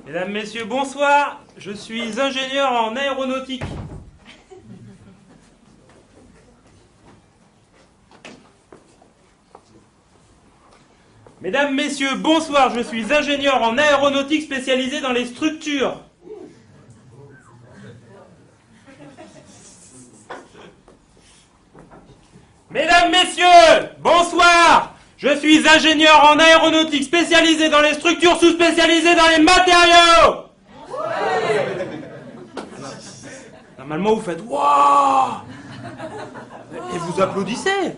Mesdames, Messieurs, bonsoir. Je suis ingénieur en aéronautique. Mesdames, Messieurs, bonsoir. Je suis ingénieur en aéronautique spécialisé dans les structures. Mesdames, Messieurs, bonsoir. Je suis ingénieur en aéronautique spécialisé dans les structures sous-spécialisées dans les matériaux. Normalement, vous faites « Waouh !» et vous applaudissez.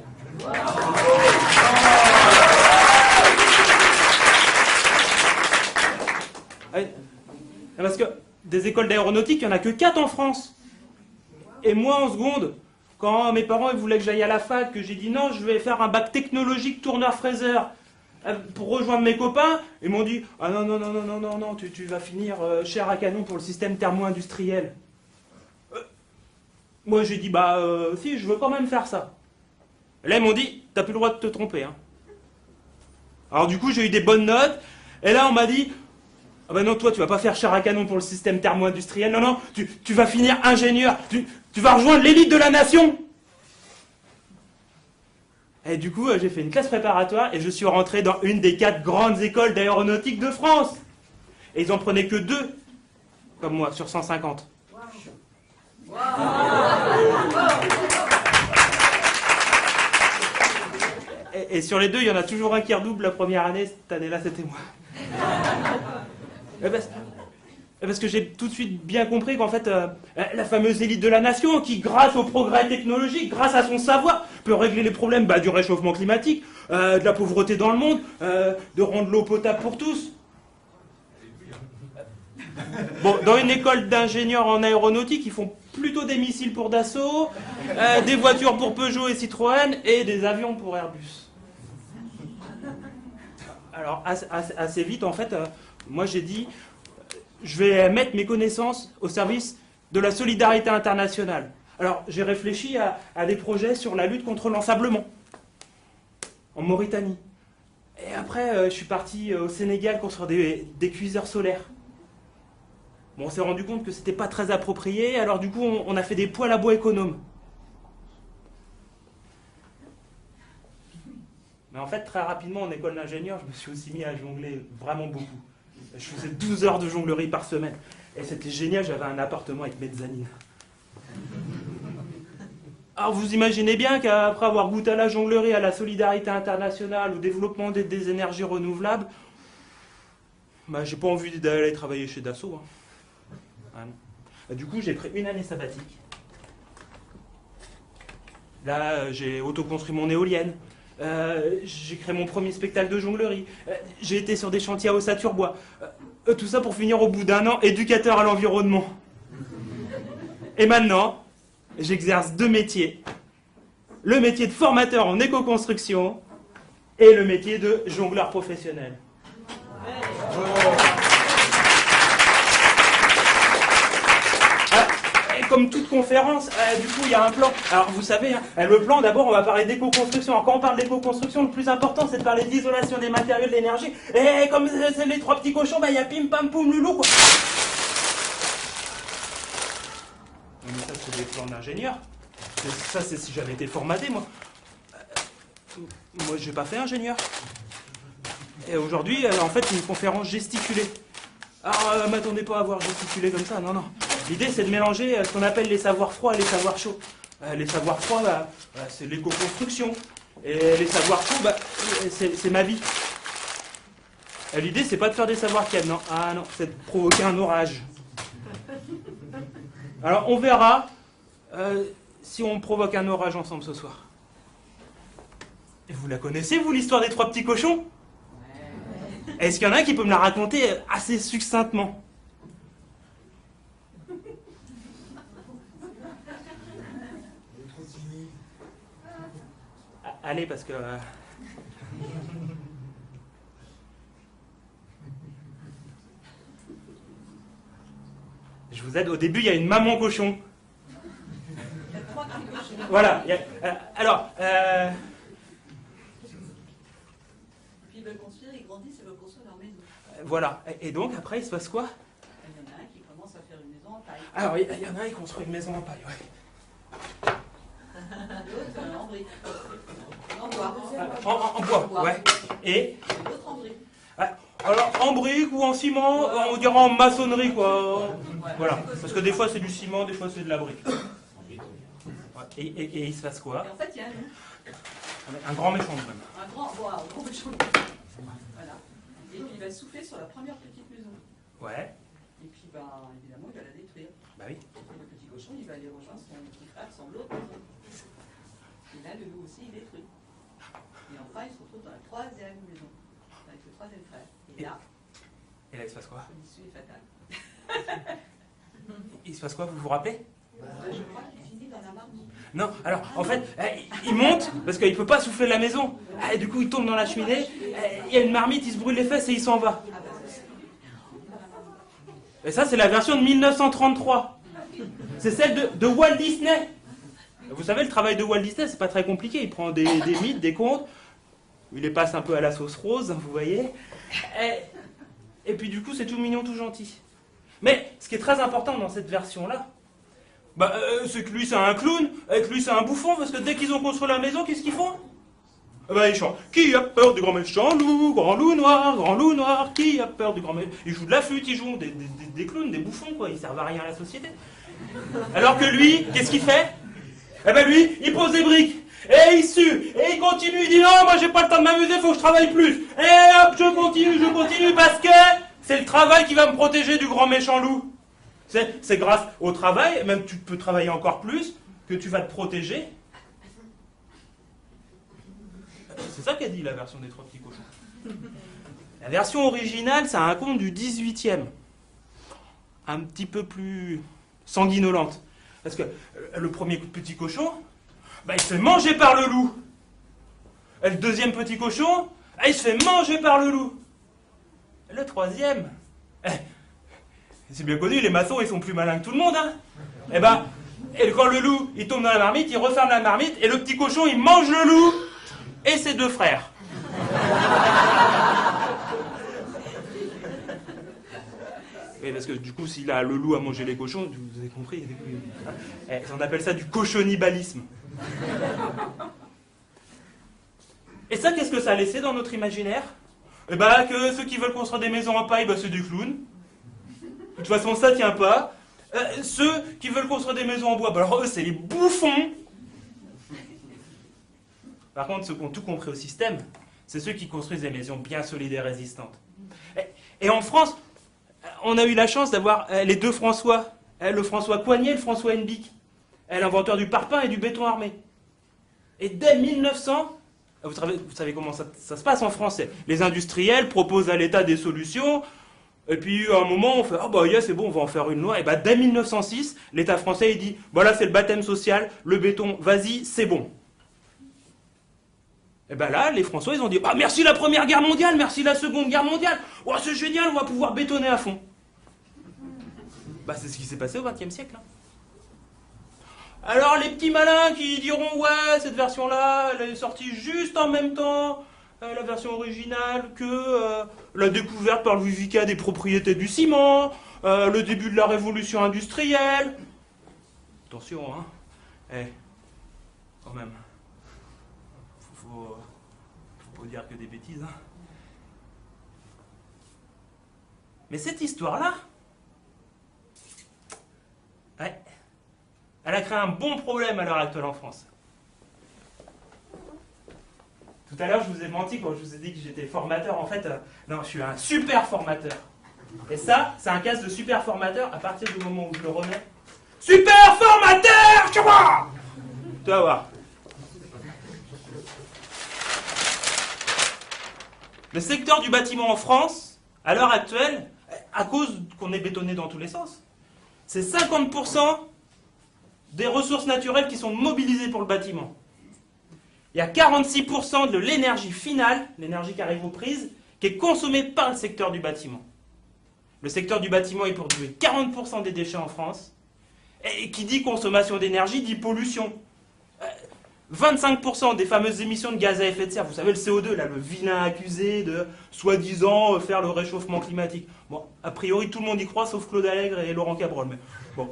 Parce que des écoles d'aéronautique, il n'y en a que 4 en France. Et moi, en seconde, quand mes parents voulaient que j'aille à la fac, que j'ai dit non, je vais faire un bac technologique tourneur-fraiseur pour rejoindre mes copains, ils m'ont dit ah non, non, non, non, non, non, non, tu vas finir chair à canon pour le système thermo-industriel. Moi, j'ai dit bah si, je veux quand même faire ça. Et là, ils m'ont dit t'as plus le droit de te tromper. Hein. Alors, du coup, j'ai eu des bonnes notes, et là, on m'a dit ah ben non, toi, tu vas pas faire chair à canon pour le système thermo-industriel. Non, non, tu vas finir ingénieur. Tu vas rejoindre l'élite de la nation. Et du coup, j'ai fait une classe préparatoire et je suis rentré dans une des 4 grandes écoles d'aéronautique de France. Et ils en prenaient que 2, comme moi, sur 150. Wow. Et sur les 2, il y en a toujours un qui redouble la première année. Cette année-là, c'était moi. Parce que j'ai tout de suite bien compris qu'en fait, la fameuse élite de la nation, qui grâce au progrès technologique, grâce à son savoir, peut régler les problèmes du réchauffement climatique, de la pauvreté dans le monde, de rendre l'eau potable pour tous. Bon, dans une école d'ingénieurs en aéronautique, ils font plutôt des missiles pour Dassault, des voitures pour Peugeot et Citroën, et des avions pour Airbus. Alors, assez vite, en fait, moi j'ai dit, je vais mettre mes connaissances au service de la solidarité internationale. Alors, j'ai réfléchi à des projets sur la lutte contre l'ensablement, en Mauritanie. Et après, je suis parti au Sénégal construire des cuiseurs solaires. Bon, on s'est rendu compte que c'était pas très approprié, alors du coup, on a fait des poêles à bois économes. Mais en fait, très rapidement, en école d'ingénieur, je me suis aussi mis à jongler vraiment beaucoup. Je faisais 12 heures de jonglerie par semaine. Et c'était génial, j'avais un appartement avec mezzanine. Alors vous imaginez bien qu'après avoir goûté à la jonglerie, à la solidarité internationale, au développement des énergies renouvelables, bah, j'ai pas envie d'aller travailler chez Dassault. Hein. Ah non. Du coup, j'ai pris une année sabbatique. Là, j'ai autoconstruit mon éolienne. J'ai créé mon premier spectacle de jonglerie. J'ai été sur des chantiers à Ossaturbois. Tout ça pour finir au bout d'un an éducateur à l'environnement. Et maintenant, j'exerce 2 métiers. Le métier de formateur en éco-construction et le métier de jongleur professionnel. Comme toute conférence, du coup, il y a un plan. Alors, vous savez, hein, le plan, d'abord, on va parler d'éco-construction. Alors, quand on parle d'éco-construction, le plus important, c'est de parler d'isolation des matériaux, de l'énergie. Et comme c'est les 3 petits cochons, il y a pim, pam, poum, loulou, quoi. Mais ça, c'est des plans d'ingénieur. Ça, c'est si j'avais été formaté, moi. Moi, j'ai pas fait ingénieur. Et aujourd'hui, en fait, c'est une conférence gesticulée. Alors, m'attendez pas à voir gesticuler comme ça, non, non. L'idée, c'est de mélanger ce qu'on appelle les savoirs froids et les savoirs chauds. Les savoirs froids, c'est l'éco-construction. Et les savoirs chauds, c'est ma vie. L'idée, c'est pas de faire des savoirs calmes, non. Ah non, c'est de provoquer un orage. Alors, on verra si on provoque un orage ensemble ce soir. Et vous la connaissez, vous, l'histoire des 3 petits cochons ? Est-ce qu'il y en a un qui peut me la raconter assez succinctement ? Allez, parce que... Je vous aide. Au début, il y a une maman cochon. Il y a 3 petits cochons. Voilà. Alors... Puis ils veulent construire, ils grandissent, ils veulent construire leur maison. Voilà. Et donc, après, il se passe quoi? Il y en a un qui commence à faire une maison en paille. Alors, il y en a un qui construit une maison en paille, ouais. L'autre en brique. En bois. En bois, ouais. Et L'autre en brique. alors, en brique ou en ciment, on dirait en maçonnerie, quoi. Voilà. Parce que des fois, c'est du ciment, des fois, c'est de la brique. Et il se passe quoi? Et en fait, il y a un loup. Un grand méchant, même. Un grand méchant. Voilà. Et puis il va souffler sur la première petite maison. Ouais. Et puis, évidemment, il va la détruire. Bah oui. Le petit cochon, il va aller rejoindre son petit frère, son l'autre maison. Et là, le loup aussi, il détruit. Et enfin, il se retrouve dans la troisième maison, avec le troisième frère. Et là, il se passe quoi? l'issue est fatale. Il se passe quoi, vous vous rappelez? Je crois qu'il finit dans la marmite. Non, alors, en fait, il monte, parce qu'il ne peut pas souffler la maison. Du coup, il tombe dans la cheminée, il y a une marmite, il se brûle les fesses et il s'en va. Et ça, c'est la version de 1933. C'est celle de Walt Disney. Vous savez, le travail de Walt Disney, c'est pas très compliqué. Il prend des mythes, des contes, il les passe un peu à la sauce rose, vous voyez. Et puis du coup, c'est tout mignon, tout gentil. Mais ce qui est très important dans cette version-là, c'est que lui, c'est un clown, et que lui, c'est un bouffon, parce que dès qu'ils ont construit la maison, qu'est-ce qu'ils font? Ils chantent. Qui a peur du grand méchant loup, grand loup noir, qui a peur du grand méchant... Ils jouent de la flûte, ils jouent des clowns, des bouffons, quoi. Ils servent à rien à la société. Alors que lui, qu'est-ce qu'il fait? Lui, il pose des briques, et il sue, et il continue, il dit non, moi j'ai pas le temps de m'amuser, faut que je travaille plus. Et hop, je continue, parce que c'est le travail qui va me protéger du grand méchant loup. C'est grâce au travail, même tu peux travailler encore plus, que tu vas te protéger. C'est ça qu'a dit la version des Trois Petits Cochons. La version originale, c'est un conte du 18e. Un petit peu plus sanguinolente. Parce que le premier petit cochon, il se fait manger par le loup. Et le deuxième petit cochon, il se fait manger par le loup. Et le troisième, c'est bien connu, les maçons, ils sont plus malins que tout le monde. Hein. Et quand le loup, il tombe dans la marmite, il referme la marmite, et le petit cochon, il mange le loup et ses deux frères. Oui, parce que du coup, si le loup a mangé les cochons, vous avez compris, on appelle ça du cochonnibalisme. Et ça, qu'est-ce que ça a laissé dans notre imaginaire? Que ceux qui veulent construire des maisons en paille, c'est des clowns. De toute façon, ça tient pas. Ceux qui veulent construire des maisons en bois, alors eux, c'est les bouffons. Par contre, ceux qui ont tout compris au système, c'est ceux qui construisent des maisons bien solides et résistantes. Et en France, on a eu la chance d'avoir les deux François, le François Coignet et le François Hennebique, l'inventeur du parpaing et du béton armé. Et dès 1900, vous savez comment ça se passe en France. Les industriels proposent à l'État des solutions, et puis à un moment on fait « Ah c'est bon, on va en faire une loi ». Et dès 1906, l'État français il dit « Là c'est le baptême social, le béton, vas-y, c'est bon ». Et là, les François, ils ont dit « merci la Première Guerre mondiale, merci la Seconde Guerre mondiale, c'est génial, on va pouvoir bétonner à fond ». C'est ce qui s'est passé au XXe siècle. Hein. Alors, les petits malins qui diront « Ouais, cette version-là, elle est sortie juste en même temps, la version originale, que la découverte par Louis Vicat des propriétés du ciment, le début de la révolution industrielle. » Attention, hein. Quand même. Faut pas dire que des bêtises. Hein. Mais cette histoire-là, elle a créé un bon problème à l'heure actuelle en France. Tout à l'heure, je vous ai menti quand je vous ai dit que j'étais formateur. En fait, non, je suis un super formateur. Et ça, c'est un casque de super formateur à partir du moment où je le remets. Super formateur, tu vois. Tu vas voir. Le secteur du bâtiment en France, à l'heure actuelle, à cause qu'on est bétonné dans tous les sens, c'est 50% des ressources naturelles qui sont mobilisées pour le bâtiment. Il y a 46% de l'énergie finale, l'énergie qui arrive aux prises, qui est consommée par le secteur du bâtiment. Le secteur du bâtiment est produit 40% des déchets en France. Et qui dit consommation d'énergie dit pollution. 25% des fameuses émissions de gaz à effet de serre, vous savez le CO2, là, le vilain accusé de soi-disant faire le réchauffement climatique. Bon, a priori tout le monde y croit sauf Claude Allègre et Laurent Cabrol. Mais bon.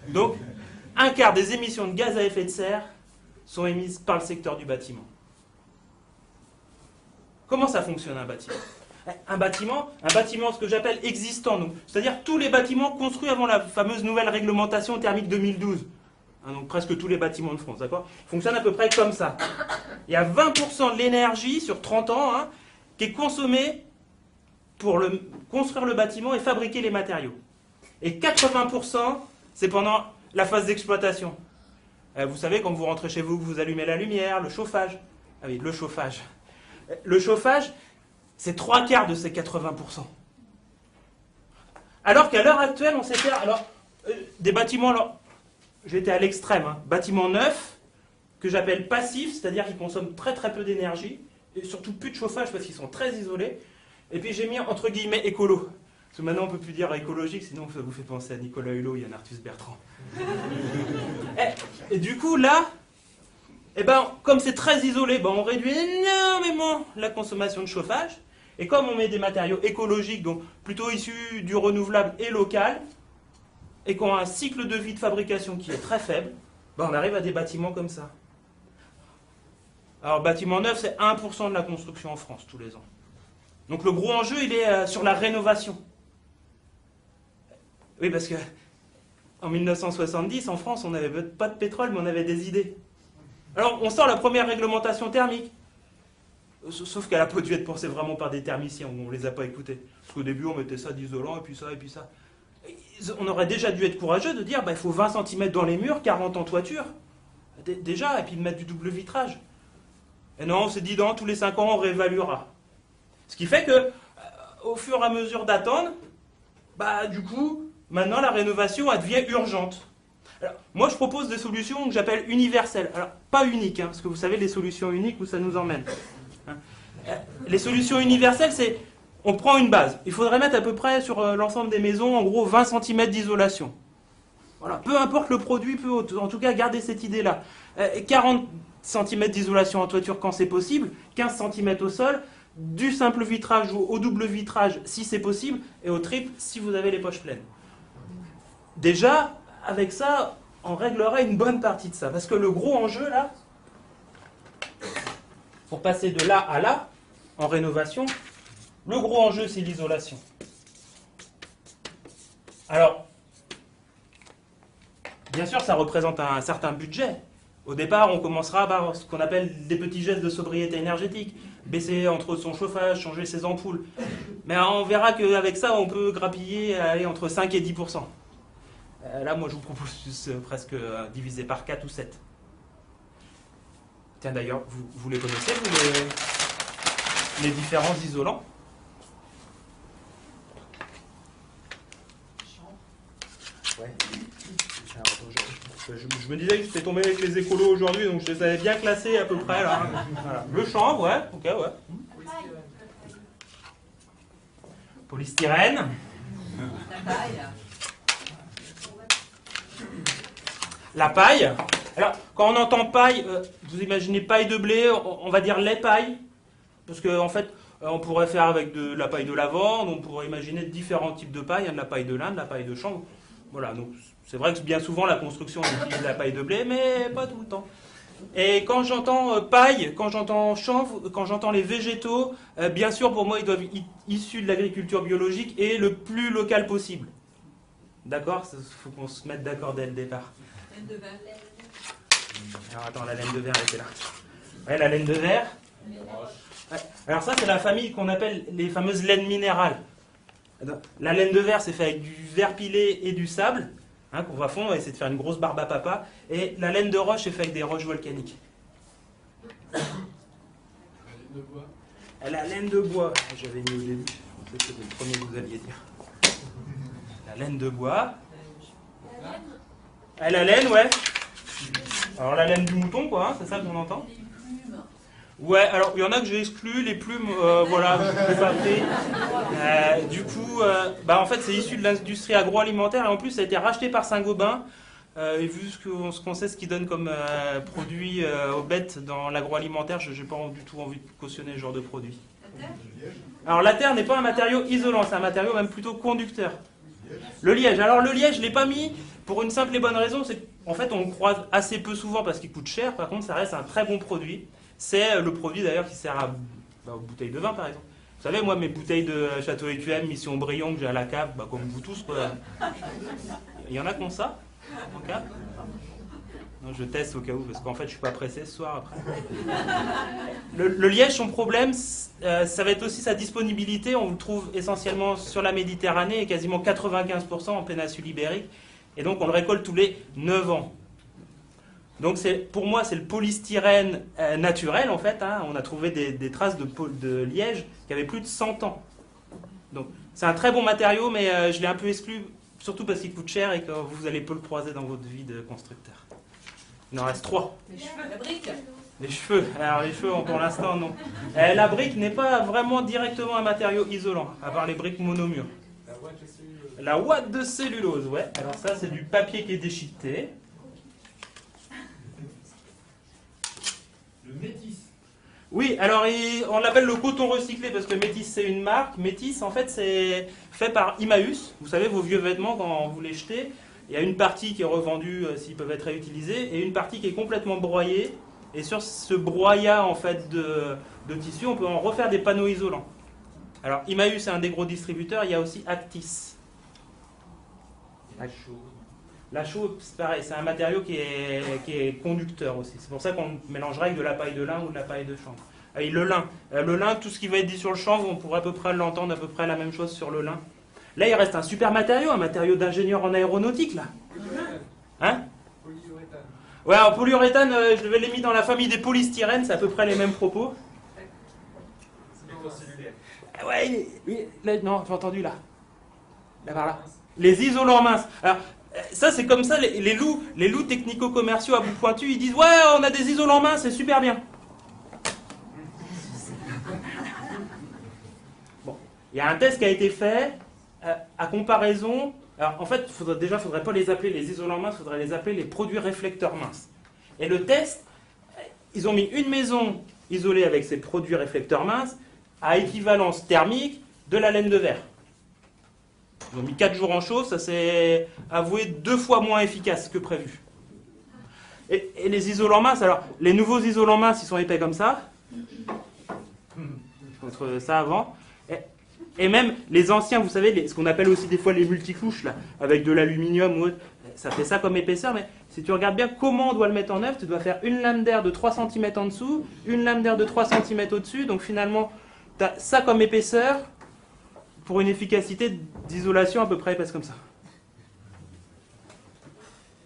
Donc, un quart des émissions de gaz à effet de serre sont émises par le secteur du bâtiment. Comment ça fonctionne un bâtiment ? Un bâtiment, ce que j'appelle existant, c'est-à-dire tous les bâtiments construits avant la fameuse nouvelle réglementation thermique 2012. Donc presque tous les bâtiments de France, d'accord ? Fonctionnent à peu près comme ça. Il y a 20% de l'énergie sur 30 ans qui est consommée pour construire le bâtiment et fabriquer les matériaux. Et 80%, c'est pendant la phase d'exploitation. Vous savez, quand vous rentrez chez vous, que vous allumez la lumière, le chauffage. Ah oui, le chauffage. Le chauffage, c'est 3/4 de ces 80%. Alors qu'à l'heure actuelle, on sait faire des bâtiments... J'étais à l'extrême, bâtiments neufs, que j'appelle passifs, c'est-à-dire qu'ils consomment très très peu d'énergie, et surtout plus de chauffage parce qu'ils sont très isolés. Et puis j'ai mis entre guillemets écolo. Parce que maintenant on ne peut plus dire écologique, sinon ça vous fait penser à Nicolas Hulot et Yann Arthus Bertrand. Et du coup là, comme c'est très isolé, on réduit énormément la consommation de chauffage. Et comme on met des matériaux écologiques, donc plutôt issus du renouvelable et local, et qu'on a un cycle de vie de fabrication qui est très faible, on arrive à des bâtiments comme ça. Alors, bâtiment neuf, c'est 1% de la construction en France tous les ans. Donc le gros enjeu, il est sur la rénovation. Oui, parce que en 1970, en France, on n'avait pas de pétrole, mais on avait des idées. Alors, on sort la première réglementation thermique. Sauf qu'elle n'a pas dû être pensée vraiment par des thermiciens, on ne les a pas écoutés. Parce qu'au début, on mettait ça d'isolant, et puis ça, et puis ça. On aurait déjà dû être courageux de dire il faut 20 cm dans les murs, 40 en toiture. Déjà, et puis de mettre du double vitrage. Et non, on s'est dit, tous les 5 ans, on réévaluera. Ce qui fait que, au fur et à mesure d'attendre, du coup, maintenant, la rénovation, elle devient urgente. Alors, moi, je propose des solutions que j'appelle universelles. Alors, pas uniques, parce que vous savez, les solutions uniques, où ça nous emmène. Les solutions universelles, c'est... On prend une base. Il faudrait mettre à peu près sur l'ensemble des maisons, en gros, 20 cm d'isolation. Voilà. Peu importe le produit, en tout cas, gardez cette idée-là. 40 cm d'isolation en toiture quand c'est possible, 15 cm au sol, du simple vitrage ou au double vitrage si c'est possible, et au triple si vous avez les poches pleines. Déjà, avec ça, on réglerait une bonne partie de ça. Parce que le gros enjeu, là, pour passer de là à là, en rénovation, le gros enjeu, c'est l'isolation. Alors, bien sûr, ça représente un certain budget. Au départ, on commencera par ce qu'on appelle des petits gestes de sobriété énergétique. Baisser entre son chauffage, changer ses ampoules. Mais on verra qu'avec ça, on peut grappiller entre 5 et 10%. Là, moi, je vous propose presque diviser par 4 ou 7. Tiens, d'ailleurs, vous les connaissez, les différents isolants ? Ouais. Je me disais que j'étais tombé avec les écolos aujourd'hui, donc je les avais bien classés à peu près. Là. Voilà. Le chanvre, ouais, ok, ouais. Polystyrène. La paille. La paille. Alors, quand on entend paille, vous imaginez paille de blé, on va dire lait paille. Parce qu'en fait, on pourrait faire avec de la paille de lavande, on pourrait imaginer différents types de paille, de la paille de lin, de la paille de chanvre. Voilà, donc c'est vrai que bien souvent la construction on utilise la paille de blé, mais pas tout le temps. Et quand j'entends paille, quand j'entends chanvre, quand j'entends les végétaux, bien sûr pour moi ils doivent être issus de l'agriculture biologique et le plus local possible. D'accord ? Il faut qu'on se mette d'accord dès le départ. Laine de verre. Alors attends, la laine de verre elle était là. Ouais, la laine de verre. Ouais. Alors ça c'est la famille qu'on appelle les fameuses laines minérales. La laine de verre c'est fait avec du verre pilé et du sable. Qu'on va fondre et essayer de faire une grosse barbe à papa. Et la laine de roche est faite avec des roches volcaniques. La laine de bois. La laine de bois, j'avais mis au début, je pensais que c'était le premier que vous alliez dire. La laine de bois. La laine, ouais. Alors la laine du mouton, quoi, c'est ça qu'on entend. Ouais, alors il y en a que j'ai exclu, les plumes, voilà, je l'ai pas pris. Du coup, en fait c'est issu de l'industrie agroalimentaire et en plus ça a été racheté par Saint-Gobain et vu ce qu'on sait, ce qu'ils donnent comme produit aux bêtes dans l'agroalimentaire, je n'ai pas du tout envie de cautionner ce genre de produit. Alors la terre n'est pas un matériau isolant, c'est un matériau même plutôt conducteur. Le liège. Alors le liège, je ne l'ai pas mis pour une simple et bonne raison, c'est qu'en fait on le croise assez peu souvent parce qu'il coûte cher, par contre ça reste un très bon produit. C'est le produit d'ailleurs qui sert aux bouteilles de vin par exemple. Vous savez, moi mes bouteilles de Château EQM, Mission Brion que j'ai à la cave, comme vous tous, quoi. Il y en a qui ont ça en cave? Non, je teste au cas où, parce qu'en fait je suis pas pressé ce soir après. Le liège, son problème, ça va être aussi sa disponibilité. On le trouve essentiellement sur la Méditerranée et quasiment 95% en péninsule ibérique. Et donc on le récolte tous les 9 ans. Donc pour moi c'est le polystyrène naturel en fait. Hein. On a trouvé des traces de liège qui avaient plus de 100 ans. Donc c'est un très bon matériau, mais je l'ai un peu exclu, surtout parce qu'il coûte cher et que vous allez peu le croiser dans votre vie de constructeur. Il en reste 3. Les cheveux, la brique. Les cheveux. Alors les cheveux, pour l'instant, non. La brique n'est pas vraiment directement un matériau isolant, à part les briques monomures. La ouate de cellulose, ouais. Alors ça, c'est du papier qui est déchiqueté. Le métis. Oui, alors on l'appelle le coton recyclé parce que Métis, c'est une marque. Métis, en fait, c'est fait par Emmaüs. Vous savez, vos vieux vêtements, quand vous les jetez, il y a une partie qui est revendue s'ils peuvent être réutilisés et une partie qui est complètement broyée. Et sur ce broyat en fait, de tissu, on peut en refaire des panneaux isolants. Alors, Emmaüs est un des gros distributeurs. Il y a aussi Actis. La chaux, c'est pareil, c'est un matériau qui est conducteur aussi. C'est pour ça qu'on mélangerait avec de la paille de lin ou de la paille de chanvre. Et le lin, tout ce qui va être dit sur le chanvre, on pourrait à peu près l'entendre à peu près la même chose sur le lin. Là, il reste un super matériau, un matériau d'ingénieur en aéronautique, là. Hein? Polyuréthane. Ouais, alors polyuréthane, je l'ai mis dans la famille des polystyrènes, c'est à peu près les mêmes propos. C'est microcellulaire. Ouais, oui, là, non, j'ai entendu là. Là, par là. Les isolants minces. Alors, ça, c'est comme ça, les loups technico-commerciaux à bout pointu, ils disent « Ouais, on a des isolants minces, c'est super bien. » Bon, il y a un test qui a été fait, à comparaison... Alors, en fait, il ne faudrait pas les appeler les isolants minces, il faudrait les appeler les produits réflecteurs minces. Et le test, ils ont mis une maison isolée avec ces produits réflecteurs minces à équivalence thermique de la laine de verre. Ils ont mis 4 jours en chauffe, ça s'est avoué 2 fois moins efficace que prévu. Et les isolants minces, alors, les nouveaux isolants minces, ils sont épais comme ça. Contre ça avant. Et même les anciens, vous savez, ce qu'on appelle aussi des fois les multicouches, là, avec de l'aluminium ou autre, ça fait ça comme épaisseur, mais si tu regardes bien comment on doit le mettre en œuvre, tu dois faire une lame d'air de 3 cm en dessous, une lame d'air de 3 cm au-dessus, donc finalement, tu as ça comme épaisseur pour une efficacité d'isolation à peu près épaisse comme ça.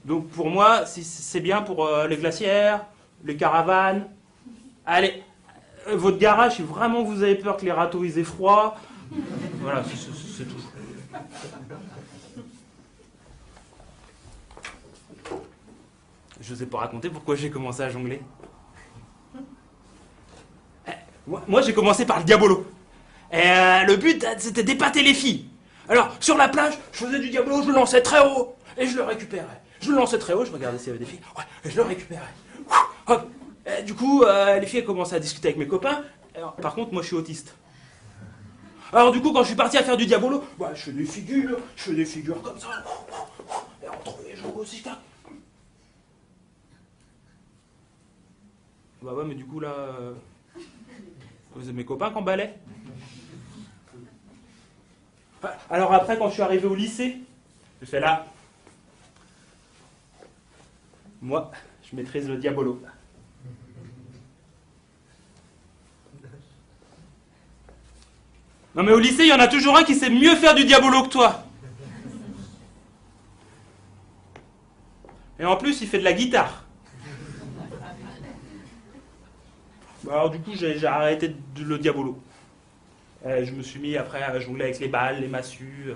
Donc pour moi, c'est bien pour les glacières, les caravanes. Allez, votre garage, si vraiment vous avez peur que les râteaux ils aient froid, voilà, c'est tout. Je ne vous ai pas raconté pourquoi j'ai commencé à jongler. Moi, j'ai commencé par le diabolo. Et le but, c'était d'épater les filles. Alors, sur la plage, je faisais du diabolo, je le lançais très haut, et je le récupérais. Je le lançais très haut, je regardais s'il y avait des filles, ouais, et je le récupérais. Hop. Et du coup, les filles commençaient à discuter avec mes copains. Alors, par contre, moi, je suis autiste. Alors, du coup, quand je suis parti à faire du diabolo, bah, je fais des figures comme ça. Et entre les jambes aussi, tac. Bah ouais, mais du coup, là... c'est mes copains qui emballaient. Alors après, quand je suis arrivé au lycée, je fais là. Moi, je maîtrise le diabolo. Non mais au lycée, il y en a toujours un qui sait mieux faire du diabolo que toi. Et en plus, il fait de la guitare. Alors du coup, j'ai arrêté le diabolo. Je me suis mis après à jongler avec les balles, les massues.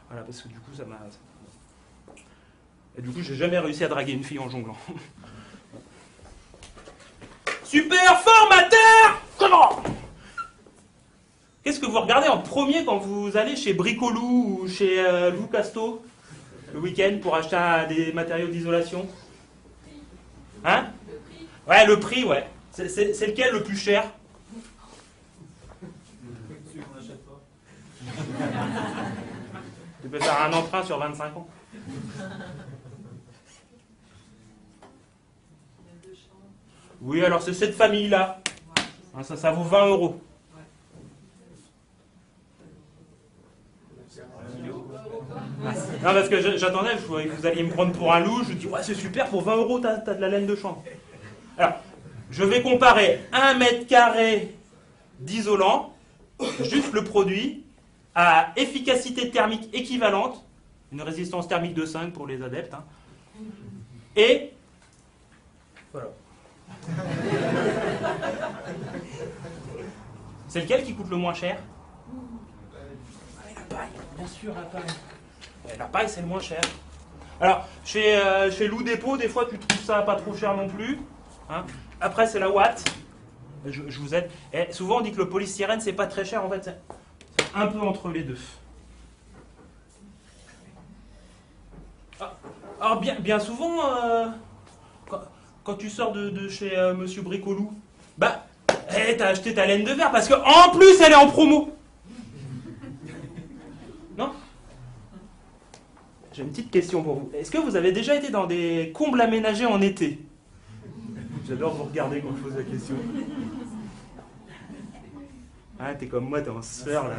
Voilà, parce que du coup, ça m'a... Et du coup, j'ai jamais réussi à draguer une fille en jonglant. Super formateur! Comment? Qu'est-ce que vous regardez en premier quand vous allez chez Bricolou ou chez Lou Casto? le week-end pour acheter des matériaux d'isolation? Hein? Le prix. Ouais, le prix, ouais. C'est lequel le plus cher? Celui qu'on n'achète pas. Tu peux faire un emprunt sur 25 ans. Oui, alors c'est cette famille-là. Hein, ça vaut 20 euros. Non, parce que j'attendais, je voyais que vous alliez me prendre pour un loup. Je dis, ouais, c'est super, pour 20 euros, t'as de la laine de chambre. Alors, je vais comparer 1 mètre carré d'isolant, juste le produit, à efficacité thermique équivalente, une résistance thermique de 5 pour les adeptes, hein, et voilà. C'est lequel qui coûte le moins cher? La paille, bien sûr, la paille. La paille, c'est le moins cher. Alors, chez Loup Dépôt, des fois, tu trouves ça pas trop cher non plus. Hein. Après, c'est la Watt. Je vous aide. Et souvent, on dit que le polystyrène, c'est pas très cher. En fait, c'est un peu entre les deux. Alors, bien souvent, quand tu sors de chez Monsieur Bricolou, bah, t'as acheté ta laine de verre parce qu'en plus, elle est en promo. Non? J'ai une petite question pour vous. Est-ce que vous avez déjà été dans des combles aménagés en été? J'adore vous regarder quand je pose la question. Ah, t'es comme moi, t'es en sueur là.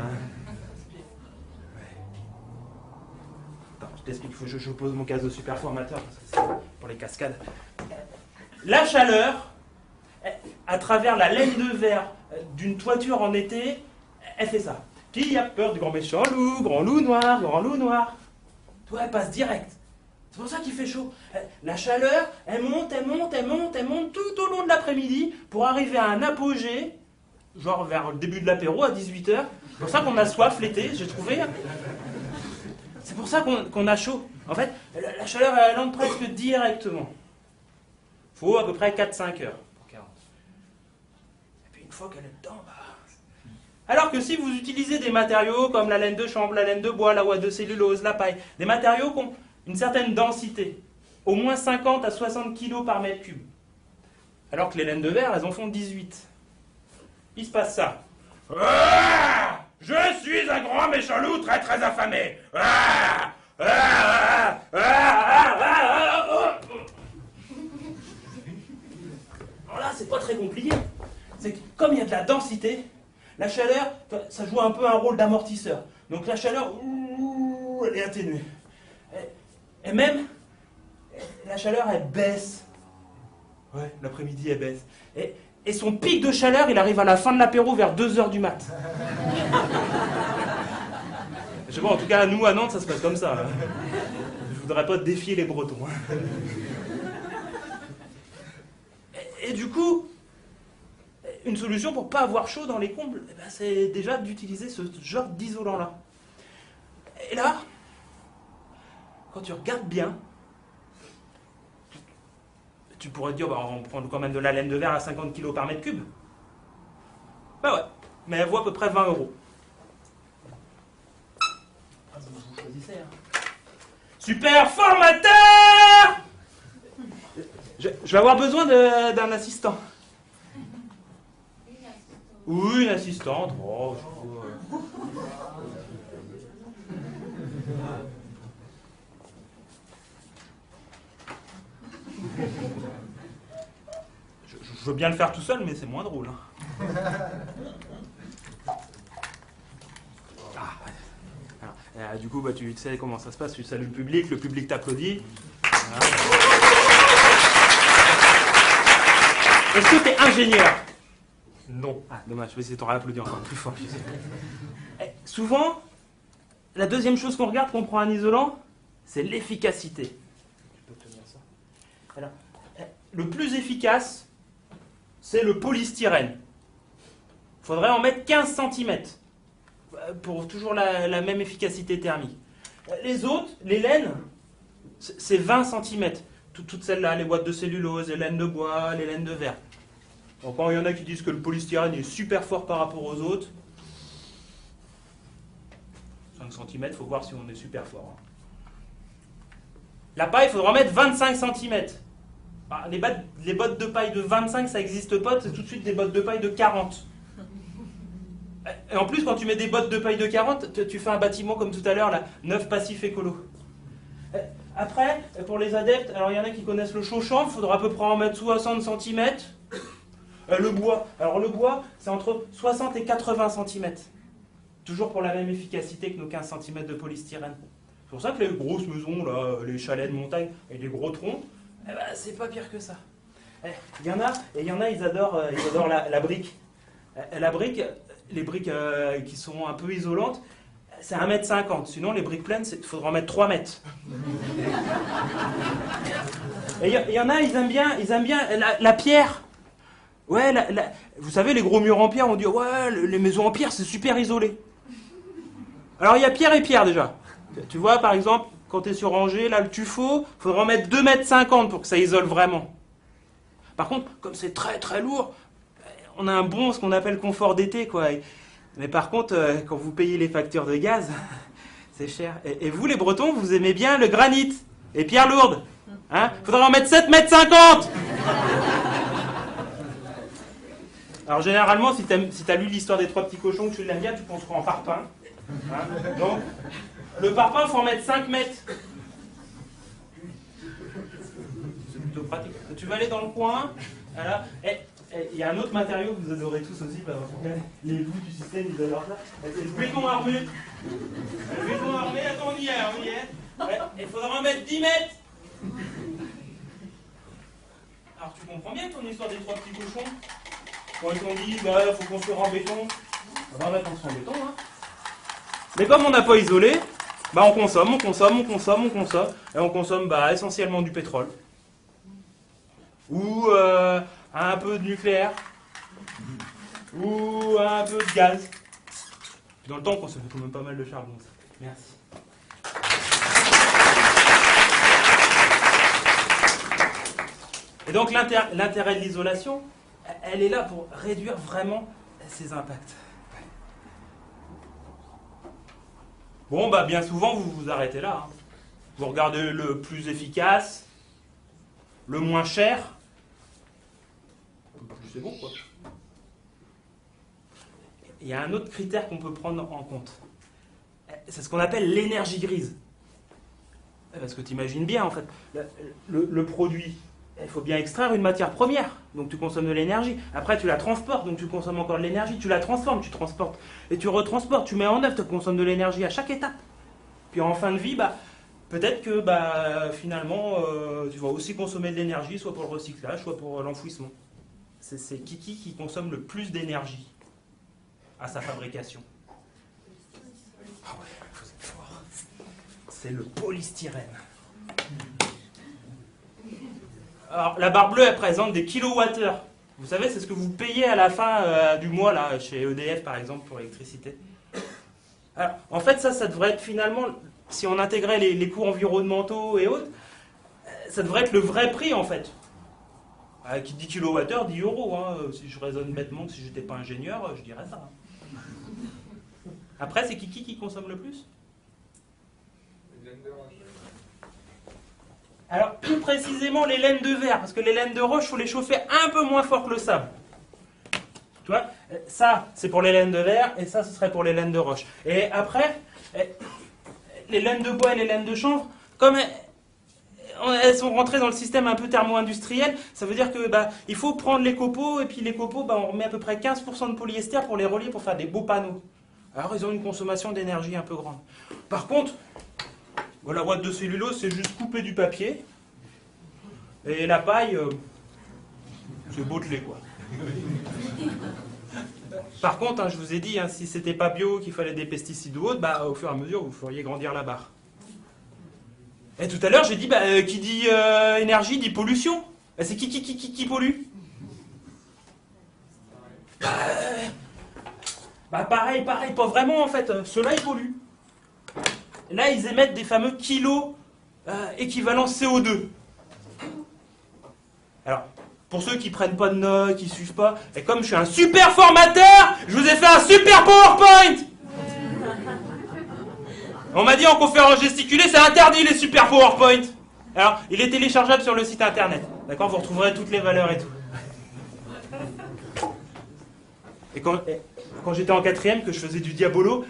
Attends, je t'explique, il faut que je pose mon casque de super formateur parce que c'est pour les cascades. La chaleur, à travers la laine de verre d'une toiture en été, elle fait ça. Qui a peur du grand méchant loup, grand loup noir, grand loup noir? Toi, elle passe direct. C'est pour ça qu'il fait chaud. La chaleur, elle monte, elle monte, elle monte, elle monte tout au long de l'après-midi pour arriver à un apogée, genre vers le début de l'apéro à 18h. C'est pour ça qu'on a soif l'été, j'ai trouvé. C'est pour ça qu'on a chaud. En fait, la chaleur, elle entre presque directement. Il faut à peu près 4-5 heures pour qu'elle rentre. Et puis une fois qu'elle est dedans, bah... Alors que si vous utilisez des matériaux comme la laine de chanvre, la laine de bois, la ouate de cellulose, la paille, des matériaux qui ont une certaine densité, au moins 50 à 60 kg par mètre cube, alors que les laines de verre, elles en font 18. Il se passe ça. Ah, je suis un grand méchant loup très très affamé. Ah, ah, ah, ah, ah, ah, ah. Alors là, c'est pas très compliqué. C'est que comme il y a de la densité, la chaleur, ça joue un peu un rôle d'amortisseur. Donc la chaleur, elle est atténuée. Et même, la chaleur, elle baisse. Ouais, l'après-midi, elle baisse. Et son pic de chaleur, il arrive à la fin de l'apéro vers 2h du mat. Je sais pas, en tout cas, nous, à Nantes, ça se passe comme ça. Hein. Je voudrais pas défier les Bretons. Hein. Et du coup... Une solution pour ne pas avoir chaud dans les combles, eh ben, c'est déjà d'utiliser ce genre d'isolant-là. Et là, quand tu regardes bien, tu pourrais te dire, bah, on prend quand même de la laine de verre à 50 kg par mètre cube. Bah ouais, mais elle vaut à peu près 20 euros. Ah, vous choisissez, hein. Super formateur! Je vais avoir besoin d'un assistant. Oui, une assistante. Oh, je veux bien le faire tout seul, mais c'est moins drôle. Hein. Du coup, bah, tu sais comment ça se passe. Tu salues le public t'applaudit. Voilà. Est-ce que tu es ingénieur? Non. Ah, dommage, je vais essayer de te applaudir encore plus fort. Souvent, la deuxième chose qu'on regarde quand on prend un isolant, c'est l'efficacité. Tu peux tenir ça. Alors, le plus efficace, c'est le polystyrène. Il faudrait en mettre 15 cm pour toujours la même efficacité thermique. Les autres, les laines, c'est 20 cm. Toutes celles-là, les boîtes de cellulose, les laines de bois, les laines de verre. Donc quand il y en a qui disent que le polystyrène est super fort par rapport aux autres, 5 cm, il faut voir si on est super fort. La paille, il faudra en mettre 25 cm. Les bottes de paille de 25, ça n'existe pas, c'est tout de suite des bottes de paille de 40. Et en plus, quand tu mets des bottes de paille de 40, tu fais un bâtiment comme tout à l'heure, là, neuf passif écolo. Après, pour les adeptes, alors il y en a qui connaissent le chaud-champ, il faudra à peu près en mettre 60 cm. Le bois, alors le bois, c'est entre 60 et 80 cm. Toujours pour la même efficacité que nos 15 cm de polystyrène. C'est pour ça que les grosses maisons, là, les chalets de montagne et les gros troncs, c'est pas pire que ça. Il y en a, ils adorent la brique. La brique, les briques qui sont un peu isolantes, c'est 1,50 m. Sinon, les briques pleines, il faudra en mettre 3 mètres. Et il y en a, ils aiment bien la pierre. Ouais, vous savez, les gros murs en pierre, on dit, ouais, les maisons en pierre, c'est super isolé. Alors, il y a pierre et pierre, déjà. Tu vois, par exemple, quand tu es sur Angers, là, le tuffeau, il faudra en mettre 2,50 m pour que ça isole vraiment. Par contre, comme c'est très très lourd, on a un bon, ce qu'on appelle confort d'été, quoi. Mais par contre, quand vous payez les factures de gaz, c'est cher. Et vous, les Bretons, vous aimez bien le granit et pierre lourde. Hein, faudra en mettre 7,50 m. Alors généralement, si tu as lu l'histoire des 3 petits cochons, que tu l'aimes bien, tu penseras en parpaing. Hein, donc, le parpaing, il faut en mettre 5 mètres. C'est plutôt pratique. Tu vas aller dans le coin. Voilà. Il y a un autre matériau que vous adorez tous aussi, les loups du système, ils adorent ça. C'est le béton armé. Le béton armé, attends, on y est. Il faudra en mettre 10 mètres. Alors tu comprends bien ton histoire des 3 petits cochons. Quand ils t'ont dit, il faut construire en béton, on va mettre en béton. Hein. Mais comme on n'a pas isolé, on consomme. Et on consomme essentiellement du pétrole. Ou un peu de nucléaire. Ou un peu de gaz. Dans le temps, on consomme quand même pas mal de charbon. Ça. Merci. Et donc l'intérêt de l'isolation, elle est là pour réduire vraiment ses impacts. Bon, bien souvent, vous vous arrêtez là. Hein. Vous regardez le plus efficace, le moins cher. C'est bon, quoi. Il y a un autre critère qu'on peut prendre en compte. C'est ce qu'on appelle l'énergie grise. Parce que tu imagines bien, en fait, le produit, il faut bien extraire une matière première, donc tu consommes de l'énergie. Après, tu la transportes, donc tu consommes encore de l'énergie. Tu la transformes, tu transportes et tu retransportes. Tu mets en œuvre, tu consommes de l'énergie à chaque étape. Puis en fin de vie, peut-être que finalement, tu vas aussi consommer de l'énergie, soit pour le recyclage, soit pour l'enfouissement. C'est qui consomme le plus d'énergie à sa fabrication. Ah ouais, vous êtes fort. C'est le polystyrène. Alors, la barre bleue, elle présente des kilowattheures. Vous savez, c'est ce que vous payez à la fin du mois, là, chez EDF, par exemple, pour l'électricité. Alors, en fait, ça devrait être finalement, si on intégrait les coûts environnementaux et autres, ça devrait être le vrai prix, en fait. Qui dit kilowattheure, 10 €. Hein. Si je raisonne bêtement, si je n'étais pas ingénieur, je dirais ça. Après, c'est qui consomme le plus? Alors, plus précisément, les laines de verre, parce que les laines de roche, il faut les chauffer un peu moins fort que le sable. Tu vois, ça, c'est pour les laines de verre, et ça, ce serait pour les laines de roche. Et après, les laines de bois et les laines de chanvre, comme elles sont rentrées dans le système un peu thermo-industriel, ça veut dire que il faut prendre les copeaux, et puis les copeaux, on remet à peu près 15% de polyester pour les relier, pour faire des beaux panneaux. Alors, ils ont une consommation d'énergie un peu grande. Par contre, la boîte de cellulose, c'est juste couper du papier. Et la paille, c'est bottelé, quoi. Par contre, je vous ai dit, si c'était pas bio, qu'il fallait des pesticides ou autre, au fur et à mesure, vous feriez grandir la barre. Et tout à l'heure, j'ai dit, qui dit énergie, dit pollution. C'est qui pollue? Pareil, pas vraiment, en fait. Ceux-là, ils polluent. Là, ils émettent des fameux kilos équivalent CO2. Alors, pour ceux qui prennent pas de notes, qui suivent pas, et comme je suis un super formateur, je vous ai fait un super PowerPoint. On m'a dit en conférence gesticulée, c'est interdit les super PowerPoint. Alors, il est téléchargeable sur le site internet. D'accord? Vous retrouverez toutes les valeurs et tout. Et quand j'étais en 4e, que je faisais du diabolo,